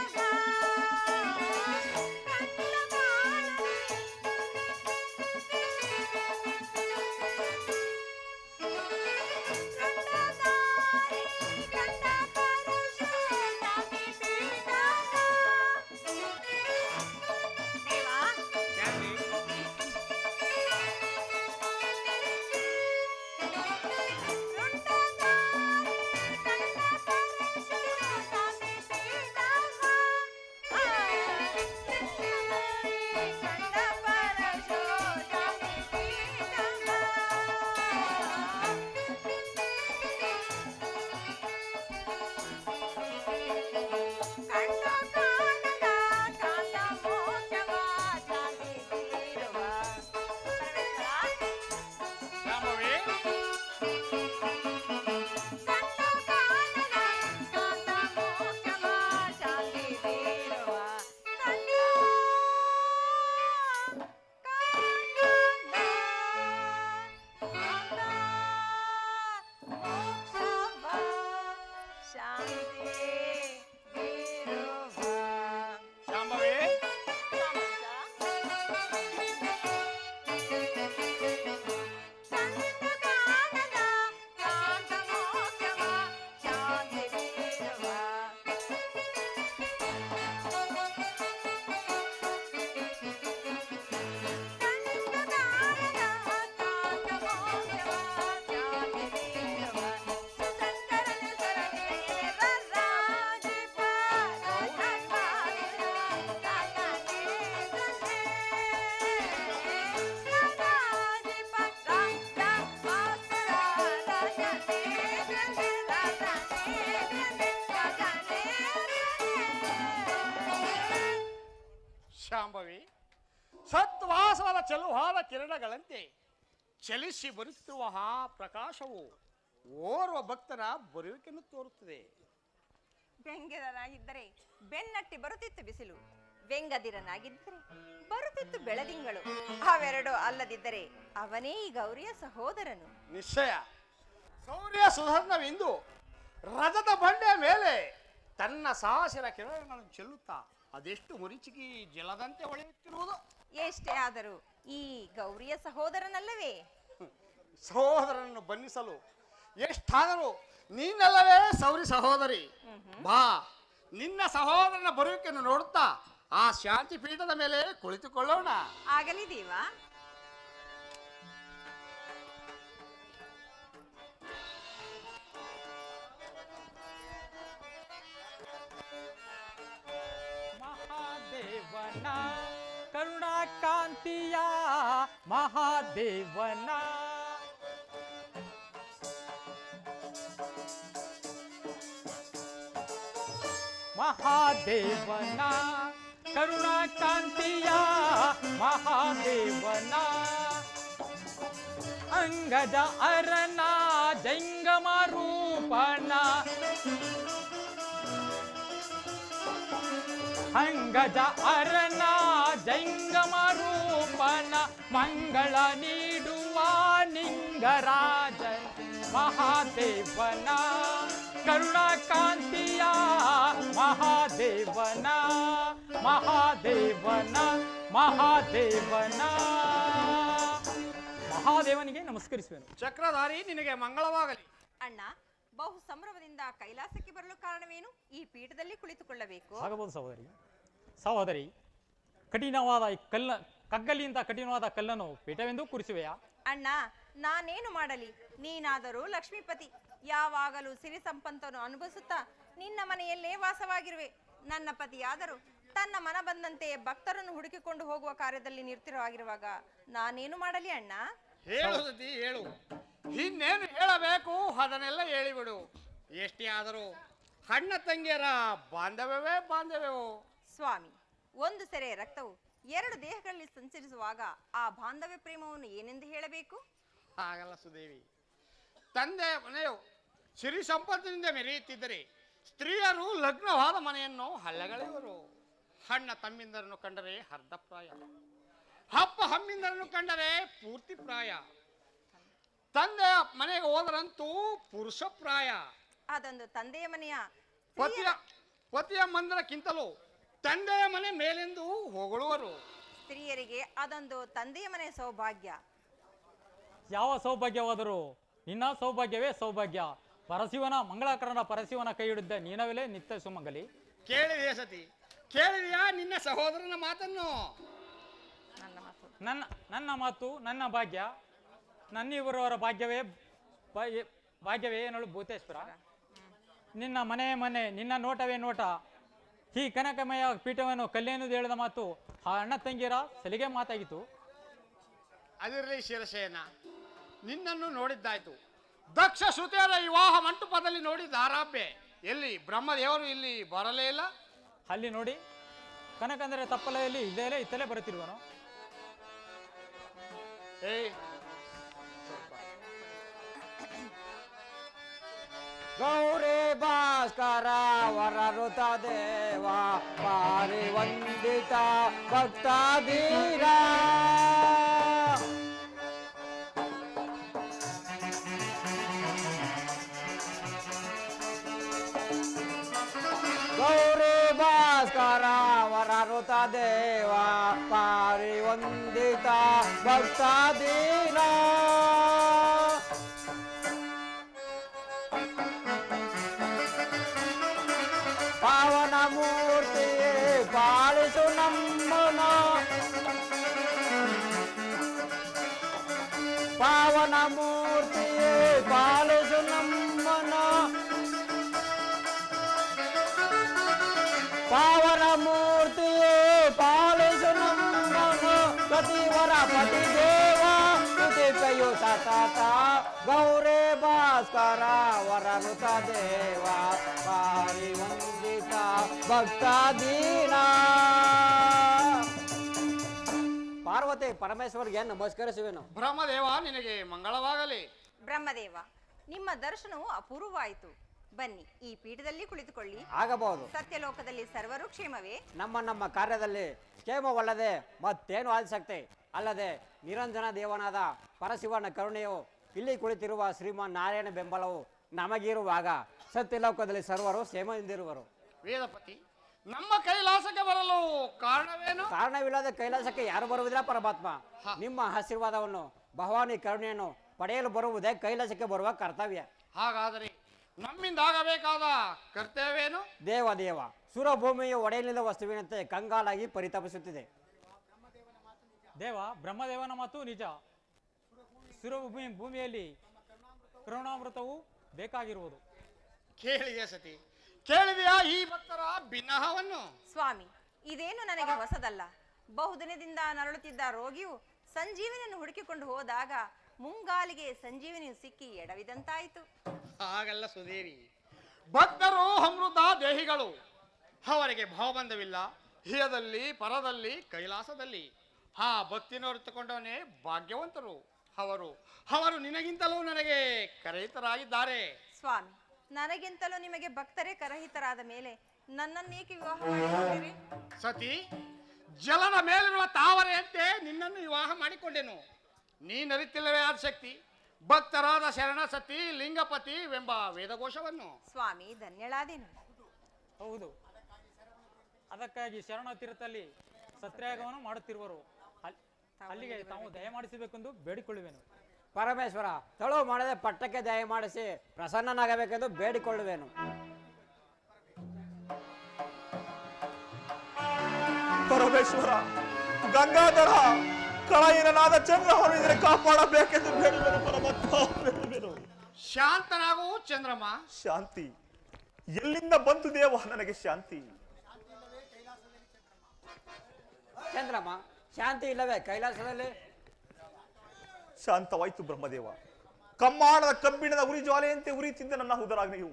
ಶಾಂಭವಿ ಸತ್ವಾಸವದ ಚೆಲುವಾದ ಕಿರಣಗಳಂತೆ ಚಲಿಸಿ ಬರುತ್ತಿರುವ ಆ ಪ್ರಕಾಶವು ಓರ್ವ ಭಕ್ತನ ಬರುವಿಕೆಯನ್ನು ತೋರುತ್ತದೆ. ವ್ಯಂಗ್ಯದನಾಗಿದ್ದರೆ ಬೆನ್ನಟ್ಟಿ ಬರುತ್ತಿತ್ತು ಬಿಸಿಲು, ವ್ಯಂಗದಿರನಾಗಿದ್ದರೆ ಬರುತ್ತಿತ್ತು ಬೆಳದಿಂಗಳು. ಅವೆರಡು ಅಲ್ಲದಿದ್ದರೆ ಅವನೇ ಈ ಗೌರಿಯ ಸಹೋದರನು. ನಿಶ್ಚಯ ಸೌರ್ಯ ಸುಧರ್ಣವೆಂದು ರಥದ ಬಂಡೆಯ ಮೇಲೆ ತನ್ನ ಸಾಹಸಿರ ಕಿರಣಗಳನ್ನು ಚೆಲ್ಲುತ್ತಾ ಅದೆಷ್ಟು ಮುರಿಚಿಗಿ ಜಲದಂತೆ ಹೊಳೆಯುತ್ತಿರುವುದು. ಎಷ್ಟೇ ಆದರೂ ಈ ಗೌರಿಯ ಸಹೋದರನಲ್ಲವೇ? ಸಹೋದರನನ್ನು ಬನ್ನಿಸಲು ಎಷ್ಟಾದರೂ ನೀನಲ್ಲವೇ ಸೌರಿ ಸಹೋದರಿ. ಬಾ, ನಿನ್ನ ಸಹೋದರನ ಬರುವಿಕೆಯನ್ನು ನೋಡುತ್ತಾ ಆ ಶಾಂತಿ ಪೀಠದ ಮೇಲೆ ಕುಳಿತುಕೊಳ್ಳೋಣ. ಆಗಲಿ ದೇವ. ಮಹಾದೇವನ ಕರುಣಾಕಾಂತಿಯ ಮಹಾದೇವನ ಮಹಾದೇವನ ಕರುಣಾಕಾಂತಿಯ ಮಹಾದೇವನ ಅಂಗದ ಅರನ ಜಂಗಮ ರೂಪನ ಅಂಗದ ಅರನ ಜಂಗಮ ರೂಪನ ಮಂಗಳ ನೀಡುವ ನಿಂಗರಾಜನ ಮಹಾದೇವನ ಕರುಣಾಕಾಂತಿಯ ಮಹಾದೇವನ ಮಹಾದೇವನ ಮಹಾದೇವನ ಮಹಾದೇವನಿಗೆ ನಮಸ್ಕರಿಸುವೆನು. ಚಕ್ರಧಾರಿ, ನಿನಗೆ ಮಂಗಳವಾಗಲಿ. ಅಣ್ಣ, ಬಹು ಸಂಭ್ರಮದಿಂದ ಕೈಲಾಸಕ್ಕೆ ಬರಲು ಕಾರಣವೇನು? ಈ ಪೀಠದಲ್ಲಿ ಕುಳಿತುಕೊಳ್ಳಬೇಕು. ಆಗಬಹುದು ಸಹೋದರಿ. ಕಠಿಣವಾದ ಕಗ್ಗಲಿಯಿಂದ ಕಠಿಣವಾದ ಕಲ್ಲನ್ನು ಪೀಠವೆಂದು ಕೂರಿಸುವೆಯಾ? ಅಣ್ಣ, ನಾನೇನು ಮಾಡಲಿ? ನೀನಾದರೂ ಲಕ್ಷ್ಮೀಪತಿ, ಯಾವಾಗಲೂ ಸಿರಿ ಸಂಪತ್ತನ್ನು ಅನುಭವಿಸುತ್ತಾ ನಿನ್ನ ಮನೆಯಲ್ಲೇ ವಾಸವಾಗಿರುವೆ. ನನ್ನ ಪತಿಯಾದರೂ ತನ್ನ ಮನ ಬಂದಂತೆ ಭಕ್ತರನ್ನು ಹುಡುಕಿಕೊಂಡು ಹೋಗುವ ಕಾರ್ಯದಲ್ಲಿ ನಿರತರಾಗಿರುವಾಗ ನಾನೇನು ಮಾಡಲಿ ಅಣ್ಣ? ಹೇಳುವುದಿ ಹೇಳು, ಇನ್ನೇನು ಹೇಳಬೇಕು ಅದನ್ನೆಲ್ಲ ಹೇಳಿಬಿಡು. ಎಷ್ಟೇ ಆದರೂ ಅಣ್ಣ ತಂಗಿಯರ ಬಾಂಧವ್ಯವೇ ಬಾಂಧವ್ಯವೋ. ಸ್ವಾಮಿ, ಒಂದು ಸೆರೆ ರಕ್ತವು ಎರಡು ದೇಹಗಳಲ್ಲಿ ಸಂಚರಿಸುವಾಗ ಆ ಬಾಂಧವ್ಯ ಪ್ರೇಮವನ್ನು ಏನೆಂದು ಹೇಳಬೇಕು? ಹಾಗಲ್ಲ ಸುದೇವಿ. ತಂದೆ ಮನೆಯು ಸಿರಿ ಸಂಪತ್ತಿನಿಂದ ಮೆರೆಯುತ್ತಿದ್ದರೆ ಸ್ತ್ರೀಯರು ಲಗ್ನವಾದ ಮನೆಯನ್ನು ಹಲ್ಲಗಳೆಯುವರು. ಅಣ್ಣ ತಮ್ಮಿಂದರನ್ನು ಕಂಡರೆ ಅರ್ಧ ಪ್ರಾಯ, ಅಪ್ಪ ಹಮ್ಮಿಂದರನ್ನು ಕಂಡರೆ ಪೂರ್ತಿ ಪ್ರಾಯ, ತಂದೆಯ ಮನೆಗೆ ಹೋದರಂತೂ ಪುರುಷ ಪ್ರಾಯ. ಅದೊಂದು ತಂದೆಯ ಮನೆಯ ಪತಿಯ ಮಂದಿರಕ್ಕಿಂತಲೂ ತಂದೆಯ ಮನೆ ಮೇಲೆಂದು ಹೊಗಳುವರು. ಸ್ತ್ರೀಯರಿಗೆ ಅದೊಂದು ತಂದೆಯ ಮನೆಯ ಸೌಭಾಗ್ಯ. ಯಾವ ಸೌಭಾಗ್ಯವಾದರೂ ನಿನ್ನ ಸೌಭಾಗ್ಯವೇ ಸೌಭಾಗ್ಯ. ಪರಶಿವನ ಮಂಗಳಕರನ ಪರಶಿವನ ಕೈ ಹಿಡಿದ ನೀನವೆಲೆ ನಿತ್ಯ ಸುಮಂಗಲಿ. ಕೇಳಿದೆಯಾ ಸತಿ? ಕೇಳಿದೆಯಾ ನಿನ್ನ ಸಹೋದರನ ಮಾತನ್ನು? ನನ್ನ ಮಾತು ನನ್ನ ಭಾಗ್ಯ. ನನ್ನಿಬ್ಬರವರ ಭಾಗ್ಯವೇ ಏನಳು ಭೂತೇಶ್ವರ. ನಿನ್ನ ಮನೆ ನಿನ್ನ ನೋಟವೇ ನೋಟ. ಈ ಕನಕಮಯ ಪೀಠವನ್ನು ಕಲ್ಲೇನು ಹೇಳಿದ ಮಾತು ಆ ಅಣ್ಣ ತಂಗಿಯರ ಸಲಿಗೆ ಮಾತಾಗಿತ್ತು. ಅದಿರಲಿ ಶಿರಸೇನ, ನಿನ್ನನ್ನು ನೋಡಿದ್ದಾಯ್ತು. ದಕ್ಷ ಶ್ರುತಿಯರ ವಿವಾಹ ಮಂಟಪದಲ್ಲಿ ನೋಡಿದ ಆರಾಭ್ಯ ಎಲ್ಲಿ? ಬ್ರಹ್ಮದೇವರು ಇಲ್ಲಿ ಬರಲೇ ಇಲ್ಲ. ಅಲ್ಲಿ ನೋಡಿ, ಕನಕಂದರೆ ತಪ್ಪಲೆಯಲ್ಲಿ ಇದೇಲೆ ಇತ್ತಲೇ ಬರುತ್ತಿರುವನು. ಗೌರಿ ಭಾಸ್ಕರ ವರರುತ ದೇವ ಪಾರಿ ವಂದಿತ ಭಕ್ತಾಧೀರ ಗೌರಿ ಭಾಸ್ಕರ ವರರುತ ದೇವ ಪಾರಿ ವಂದಿತ ಭಕ್ತಾಧೀರ ಪಾವನ ಮೂರ್ತಿ ಪಾಲಿಸು ನಮ್ಮನ, ಪಾವನ ಮೂರ್ತಿ ಪಾಲಿಸು ನಮ್ಮನ, ಪಾವನ ಮೂರ್ತಿ ಪಾಲಿಸು ನಮ್ಮನ. ಪ್ರತಿವರ ಪತಿ ದೇವ ಸ್ತುತಿ ಕೈಯು ಸತತ. ಗೌರಿ ಭಾಸ್ಕರ ವರರುತ ದೇವ ಪಾರಿ ವಂದಿತ ಭಕ್ತಾಧೀನ. ಪಾರ್ವತಿ ಪರಮೇಶ್ವರ್ಗೆ ನಮಸ್ಕರಿಸುವೆನು. ಬ್ರಹ್ಮದೇವ, ನಿನಗೆ ಮಂಗಳವಾಗಲಿ. ಬ್ರಹ್ಮದೇವ, ನಿಮ್ಮ ದರ್ಶನವು ಅಪೂರ್ವವಾಯಿತು. ಬನ್ನಿ, ಈ ಪೀಠದಲ್ಲಿ ಕುಳಿತುಕೊಳ್ಳಿ. ಆಗಬಹುದು. ಸತ್ಯಲೋಕದಲ್ಲಿ ಸರ್ವರು ಕ್ಷೇಮವೇ? ನಮ್ಮ ಕಾರ್ಯದಲ್ಲಿ ಕ್ಷೇಮವಲ್ಲದೆ ಮತ್ತೇನು ಆಸಕ್ತಿ ಅಲ್ಲದೆ ನಿರಂಜನ ದೇವನಾದ ಪರಶಿವನ ಕರುಣೆಯು ಇಲ್ಲಿ ಕುಳಿತಿರುವ ಶ್ರೀಮಾನ್ ನಾರಾಯಣ ಬೆಂಬಲವು ನಮಗಿರುವಾಗ ಸತ್ಯಲೋಕದಲ್ಲಿ ಸರ್ವರು ಕ್ಷೇಮದಿಂದಿರುವರು. ವೇದಪತಿ, ನಮ್ಮ ಕೈಲಾಸಕ್ಕೆ ಬರಲು ಕಾರಣವೇನು? ಕಾರಣವಿಲ್ಲದೆ ಕೈಲಾಸಕ್ಕೆ ಯಾರು ಬರುವುದಿಲ್ಲ ಪರಮಾತ್ಮ. ನಿಮ್ಮ ಆಶೀರ್ವಾದವನ್ನು ಭವಾನಿ ಕರುಣೆಯನ್ನು ಪಡೆಯಲು ಬರುವುದೇ ಕೈಲಾಸಕ್ಕೆ ಬರುವ ಕರ್ತವ್ಯ. ಹಾಗಾದರೆ ನಮ್ಮಿಂದ ಆಗಬೇಕಾದ ಕರ್ತವ್ಯವೇನು? ದೇವ ಸುರಭೂಮಿಯು ಒಡೆಯಲಿಲ್ಲದ ವಸ್ತುವಿನಂತೆ ಕಂಗಾಲಾಗಿ ಪರಿತಪಿಸುತ್ತಿದೆ. ದೇವ ಬ್ರಹ್ಮದೇವನ ಮಾತು ನಿಜ. ಭೂಮಿಯಲ್ಲಿ ಕರುಣಾಮೃತವು ಬೇಕಾಗಿರುವುದು. ಕೇಳಿದೆ ಸತಿ, ಕೇಳಿದೆಯಾ ಈ ಭಕ್ತರ ಭಿನ್ನಹವನ್ನು? ಸ್ವಾಮಿ, ಇದೇನು ನನಗೆ ಹೊಸದಲ್ಲ. ಬಹುದಿನದಿಂದ ನರಳುತ್ತಿದ್ದ ರೋಗಿಯು ಸಂಜೀವನಿಯನ್ನು ಹುಡುಕಿಕೊಂಡು ಹೋದಾಗ ಮುಂಗಾಲಿಗೆ ಸಂಜೀವನಿಯು ಸಿಕ್ಕಿ ಎಡವಿದಂತಾಯಿತು. ಹಾಗಲ್ಲ ಸುದೇವಿ, ಭಕ್ತರು ಅಮೃತ ದೇಹಿಗಳು. ಅವರಿಗೆ ಭಾವಬಂಧವಿಲ್ಲ. ಹಿಯದಲ್ಲಿ, ಪರದಲ್ಲಿ, ಕೈಲಾಸದಲ್ಲಿ. ಆ ಭಕ್ತಿನೋರಿತುಕೊಂಡವನೇ ಭಾಗ್ಯವಂತರು. ಅವರು ನಿನಗಿಂತಲೂ ನನಗೆ ಕರಹಿತರಾಗಿದ್ದಾರೆ. ಸ್ವಾಮಿ, ನನಗಿಂತಲೂ ನಿಮಗೆ ಭಕ್ತರೇ ಕರಹಿತರಾದ ಮೇಲೆ ನನ್ನನ್ನೇಕೆ ವಿವಾಹ ಮಾಡಿಕೊಂಡಿರಿ? ಸತಿ, ಜಲದ ಮೇಲಿರುವ ತಾವರೆಯಂತೆ ನಿನ್ನನ್ನು ವಿವಾಹ ಮಾಡಿಕೊಂಡೆನು. ನೀನರಿತಿಲ್ಲವೇ ಆದಿಶಕ್ತಿ ಭಕ್ತರಾದ ಶರಣ ಸತಿ ಲಿಂಗಪತಿ ಎಂಬ ವೇದಘೋಷವನ್ನು? ಸ್ವಾಮಿ, ಧನ್ಯಳಾದೆನು. ಹೌದು, ಅದಕ್ಕಾಗಿ ಶರಣ ತೀರ್ಥದಲ್ಲಿ ಸತ್ಯಾಗ್ರಹವನ್ನು ಮಾಡುತ್ತಿರುವರು. ಅಲ್ಲಿಗೆ ತಾವು ದಯಮಾಡಿಸಬೇಕೆಂದು ಬೇಡಿಕೊಳ್ಳುವೆನು. ಪರಮೇಶ್ವರ, ತಳು ಮಾಡದೆ ಪಟ್ಟಕ್ಕೆ ದಯಮಾಡಿಸಿ ಪ್ರಸನ್ನನಾಗಬೇಕೆಂದು ಬೇಡಿಕೊಳ್ಳುವೆನು. ಪರಮೇಶ್ವರ, ಗಂಗಾಧರ, ಕಳಯಿರನಾದ ಚಂದ್ರಹರಿದರೆ ಕಾಪಾಡಬೇಕೆಂದು ಬೇಡುವೆನು ಪರಮಾತ್ಮ, ಬೇಡುವೆನು. ಶಾಂತನಾಗು ಚಂದ್ರಮ್ಮ. ಶಾಂತಿ ಎಲ್ಲಿಂದ ಬಂತು ದೇವ ನನಗೆ ಶಾಂತಿ? ಚಂದ್ರಮ್ಮ, ಶಾಂತಿ ಇಲ್ಲವೇ ಕೈಲಾಸದಲ್ಲಿ? ಶಾಂತವಾಯಿತು ಬ್ರಹ್ಮದೇವ. ಕಮ್ಮಾಳದ ಕಬ್ಬಿಣದ ಉರಿ ಜ್ವಾಲೆಯಂತೆ ಉರಿತಿದ್ದ ನನ್ನ ಉದರಾಗ್ನಿಯು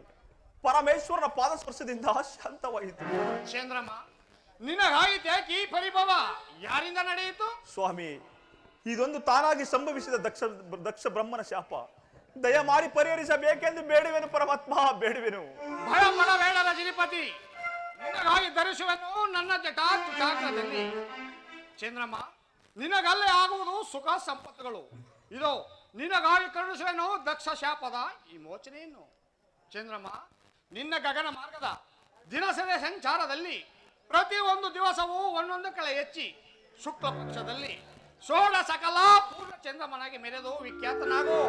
ಪರಮೇಶ್ವರನ ಪಾದಸ್ಪರ್ಶದಿಂದ ಶಾಂತವಾಯಿತು. ಚಂದ್ರಮ್ಮ, ನಿನಗಾಯಿತ್ಯಾಕೆ ಈ ಪರಿಭವ? ಯಾರಿಂದ ನಡೆಯಿತು? ಸ್ವಾಮಿ, ಇದೊಂದು ತಾನಾಗಿ ಸಂಭವಿಸಿದ ದಕ್ಷ ಬ್ರಹ್ಮನ ಶಾಪ. ದಯಮಾಡಿ ಪರಿಹರಿಸಬೇಕೆಂದು ಬೇಡುವೆನು ಪರಮಾತ್ಮ, ಬೇಡುವೆನು. ಭಯ ಪಡಬೇಡ ರಜನಿಪತಿ, ನಿನಗಾಗಿ ಧರಿಸುವೆನು ನನ್ನ ಜಟಾಚುಟಾಗ್ರದಲ್ಲಿ. ಚಂದ್ರಮ್ಮ, ನಿನಗಲ್ಲೇ ಆಗುವುದು ಸುಖ ಸಂಪತ್ತುಗಳು. ಇದು ನಿನಗಾಗಿ ಕರುಣಿಸುವೆನು ದಕ್ಷ ಶಾಪದ ಈ ಮೋಚನೆಯನ್ನು. ಚಂದ್ರಮ್ಮ, ನಿನ್ನ ಗಗನ ಮಾರ್ಗದ ದಿನಸದ ಸಂಚಾರದಲ್ಲಿ ಪ್ರತಿ ಒಂದು ದಿವಸವೂ ಒಂದೊಂದು ಕಳೆ ಹೆಚ್ಚಿ ಶುಕ್ಲ ಪಕ್ಷದಲ್ಲಿ ಸೋಡ ಸಕಲ ಪೂರ್ಣ ಚಂದ್ರಮನಾಗಿ ಮೆರೆದು ವಿಖ್ಯಾತನಾಗೋ.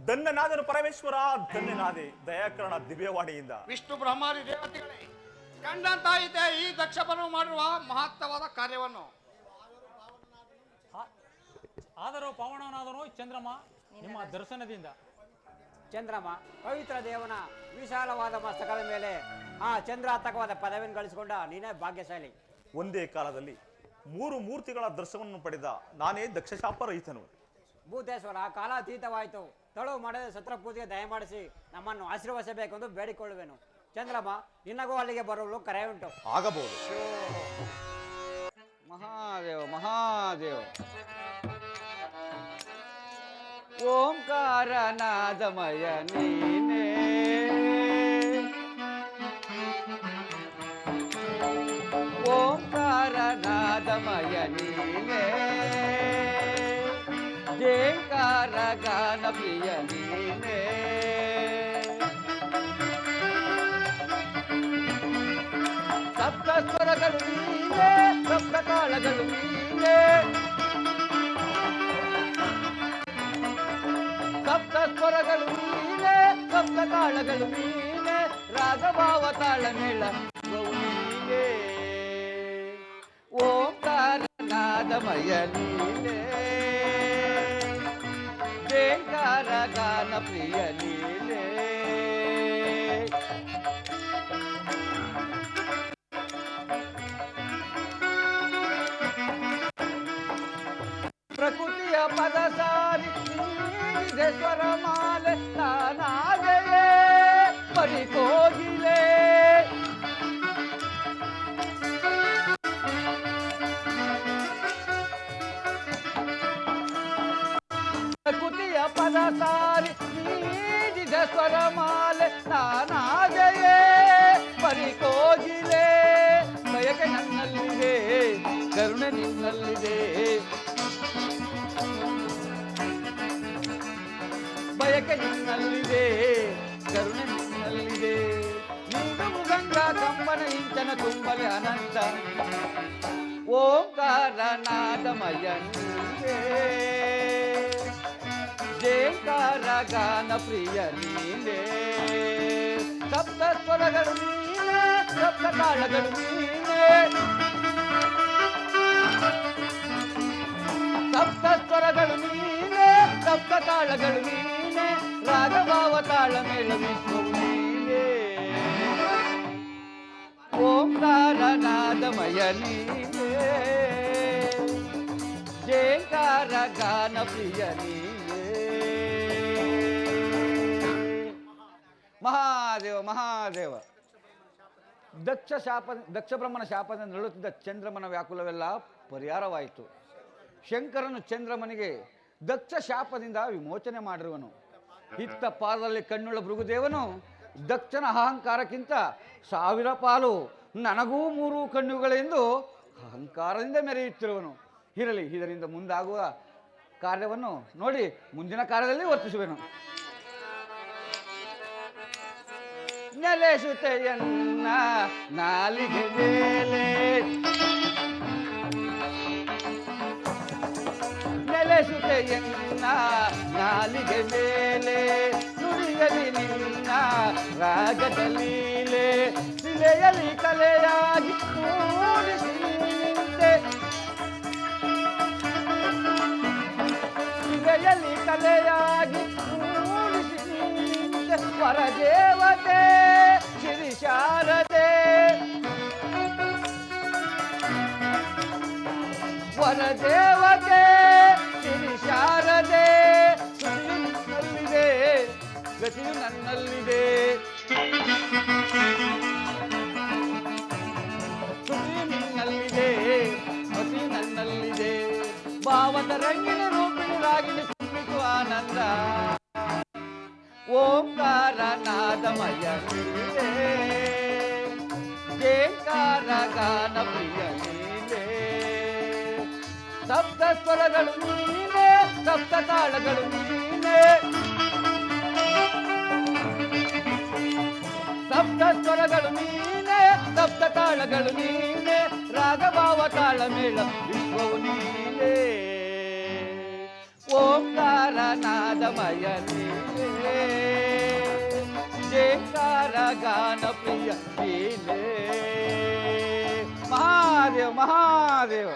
ಧನ್ಯನಾದನು ಪರಮೇಶ್ವರ, ಧನ್ಯನಾದೆ ದಯಾಕರಣ ದಿವ್ಯವಾಣಿಯಿಂದ. ವಿಷ್ಣು ಬ್ರಹ್ಮಾದಿ ದೇವತೆಗಳೇ, ಕಂಡಂತಾಯಿತೆ ಈ ದಕ್ಷಪನು ಮಾಡಿರುವ ಮಹತ್ತವಾದ ಕಾರ್ಯವನ್ನು. ಆದರೂ ಪಾವನನಾದನು ಚಂದ್ರಮ್ಮ ನಿಮ್ಮ ದರ್ಶನದಿಂದ. ಚಂದ್ರಮ್ಮ, ಪವಿತ್ರ ದೇವನ ವಿಶಾಲವಾದ ಮಸ್ತಕದ ಮೇಲೆ ಆ ಚಂದ್ರಾತ್ಮಕವಾದ ಪದವಿಯನ್ನು ಗಳಿಸಿಕೊಂಡ ನೀನೇ ಭಾಗ್ಯಶಾಲಿ. ಒಂದೇ ಕಾಲದಲ್ಲಿ 3 ಮೂರ್ತಿಗಳ ದರ್ಶನವನ್ನು ಪಡೆದ ನಾನೇ ದಕ್ಷಶಾಪ ರಹಿತನು. ಭೂತೇಶ್ವರ, ಕಾಲಾತೀತವಾಯಿತು. ತಳು ಮಾಡದೆ ಸತ್ರ ಪೂಜೆಗೆ ದಯಮಾಡಿಸಿ ನಮ್ಮನ್ನು ಆಶೀರ್ವದಿಸಬೇಕೆಂದು ಬೇಡಿಕೊಳ್ಳುವೆನು. ಚಂದ್ರಮ್ಮ, ನಿನಗೂ ಅಲ್ಲಿಗೆ ಬರಲು ಕರೆ ಉಂಟು. ಆಗಬಹುದು. ಮಹಾದೇವ ಮಹಾದೇವ. ಓಂಕಾರ ನಾದಮಯ ನೀನೇ, ಓಂಕಾರ ನಾದಮಯ ನೀನೇ, ಜೇಂಕಾರ ಗಾನ ಪ್ರಿಯ ನೀನೇ, ಸಪ್ತ ಸ್ವರಗಳು ನೀನೇ, ಸಪ್ತ ಕಾಲಗಳು ನೀನೇ, ಸಪ್ತ ಸ್ವರಗಳು ನೀನೇ, ಸಪ್ತ ಕಾಲಗಳು ನೀನೇ, ರಾಗಭಾವ ತಾಳ ಮೇಳ ನೀನೇ, ಓಂಕಾರ ನಾದಮಯ ನೀನೇ, ಜೇಂಕಾರ ಗಾನ ಪ್ರಿಯ ನೀನೇ. ಪ್ರಕೃತಿಯ ಪದ ಸಾರಿ ಸ್ವರ ಮಾಲೆ ನಾನಾಗೆಯೇ ಪರಿಕೋಗಿಲೆ, ಪ್ರಕೃತಿಯ ಪದ ಸಾರಿ ಮಾಲೆ ನಾನಾಗೆಯೇ ಪರಿಕೋಗಿಲೆ ಬಯಕೆ ನನ್ನಲ್ಲಿದೆ ಕರುಣೆ ನಿನ್ನಲ್ಲಿದೆ ಬಯಕೆ ನಿನ್ನಲ್ಲಿದೆ ಕರುಣೆ ನಿನ್ನಲ್ಲಿದೆ ನೀನು ಮೃದಂಗ ಕಂಬನ ಇಂಚನ ತುಂಬಲೆ ಅನಂತ ಓಂಕಾರನಾದಮಯ ನೀನೇ ಜೇಂಕಾರ ಗಾನ ಪ್ರಿಯ ನೀನೇ ಸಪ್ತ ಸ್ವರಗಳು ನೀನೇ ಸಪ್ತ ತಾಳಗಳು ನೀನೇ ಸಪ್ತ ಸ್ವರಗಳು ನೀನೇ ಸಪ್ತ ತಾಳಗಳು ನೀನೇ ರಾಗಭಾವ ತಾಳ ಮೇಳ ವಿಶ್ವವು ನೀನೇ ಓಂಕಾರನಾದಮಯ ನೀನೇ ಜೇಂಕಾರ ಗಾನ ಪ್ರಿಯ ನೀನೇ ಮಹಾದೇವ ಮಹಾದೇವ ದಕ್ಷ ಬ್ರಹ್ಮನ ಶಾಪದಿಂದ ನರಳುತ್ತಿದ್ದ ಚಂದ್ರಮನ ವ್ಯಾಕುಲವೆಲ್ಲ ಪರಿಹಾರವಾಯಿತು. ಶಂಕರನು ಚಂದ್ರಮನಿಗೆ ದಕ್ಷ ಶಾಪದಿಂದ ವಿಮೋಚನೆ ಮಾಡಿರುವನು. ಇತ್ತ ಪಾದದಲ್ಲಿ ಕಣ್ಣುಳ್ಳ ಭೃಗುದೇವನು ದಕ್ಷನ ಅಹಂಕಾರಕ್ಕಿಂತ 1000 ಪಾಲು ನನಗೂ 3 ಕಣ್ಣುಗಳೆಂದು ಅಹಂಕಾರದಿಂದ ಮೆರೆಯುತ್ತಿರುವನು. ಇರಲಿ, ಇದರಿಂದ ಮುಂದಾಗುವ ಕಾರ್ಯವನ್ನು ನೋಡಿ ಮುಂದಿನ ಕಾರ್ಯದಲ್ಲಿ ವರ್ತಿಸುವೆನು. ನೆಲೆಸುತ್ತೆಯನ್ನ ನಾಲಿಗೆ ಮೇಲೆ ನೆಲೆಸುತ್ತೆಯನ್ನ ನಾಲಿಗೆ ಮೇಲೆ ನುಡಿಯಲಿ ನಿನ್ನ ರಾಗದ ಲೀಲೆ ಶಿಲೆಯಲಿ ಕಲೆಯಾಗಿ ಮೂಡಿಸಿ ನಿಂತೆ ಶಿಲೆಯಲಿ ಕಲೆಯಾಗಿ ಮೂಡಿಸಿ ನಿಂತೆ ವರದೇವತೆ ಶ್ರೀ ಶಾರದೆ ವರದೇವತೆ ಶ್ರೀ ಶಾರದೆ ಶ್ರುತಿಯು ನನ್ನಲ್ಲಿದೆ ಗತಿಯು ನನ್ನಲ್ಲಿದೆ ಶ್ರುತಿಯು ನಿನ್ನಲ್ಲಿದೆ ಗತಿಯು ನನ್ನಲ್ಲಿದೆ ಭಾವದ ರಂಗಿನ ರೂಪಿಣಿ ರಾಗಿಣಿ ತುಂಬಿತು ಆನಂದ ಓಂಕಾರನಾದಮಯ ನೀನೇ ಜೇಂಕಾರ ಗಾನ ಪ್ರಿಯ ನೀನೇ ಸಪ್ತ ಸ್ವರಗಳು ನೀನೇ ಸಪ್ತ ತಾಳಗಳು ನೀನೇ ಸಪ್ತ ಸ್ವರಗಳು ನೀನೇ ಸಪ್ತ ತಾಳಗಳು ನೀನೇ ರಾಗಭಾವ ತಾಳ ಮೇಳ ವಿಶ್ವವು ನೀನೇ ಓಂಕಾರನಾದಮಯ ನೀನೇ ಜೇಂಕಾರ ಗಾನ ಪ್ರಿಯ ನೀನೇ ಮಹಾದೇವ ಮಹಾದೇವ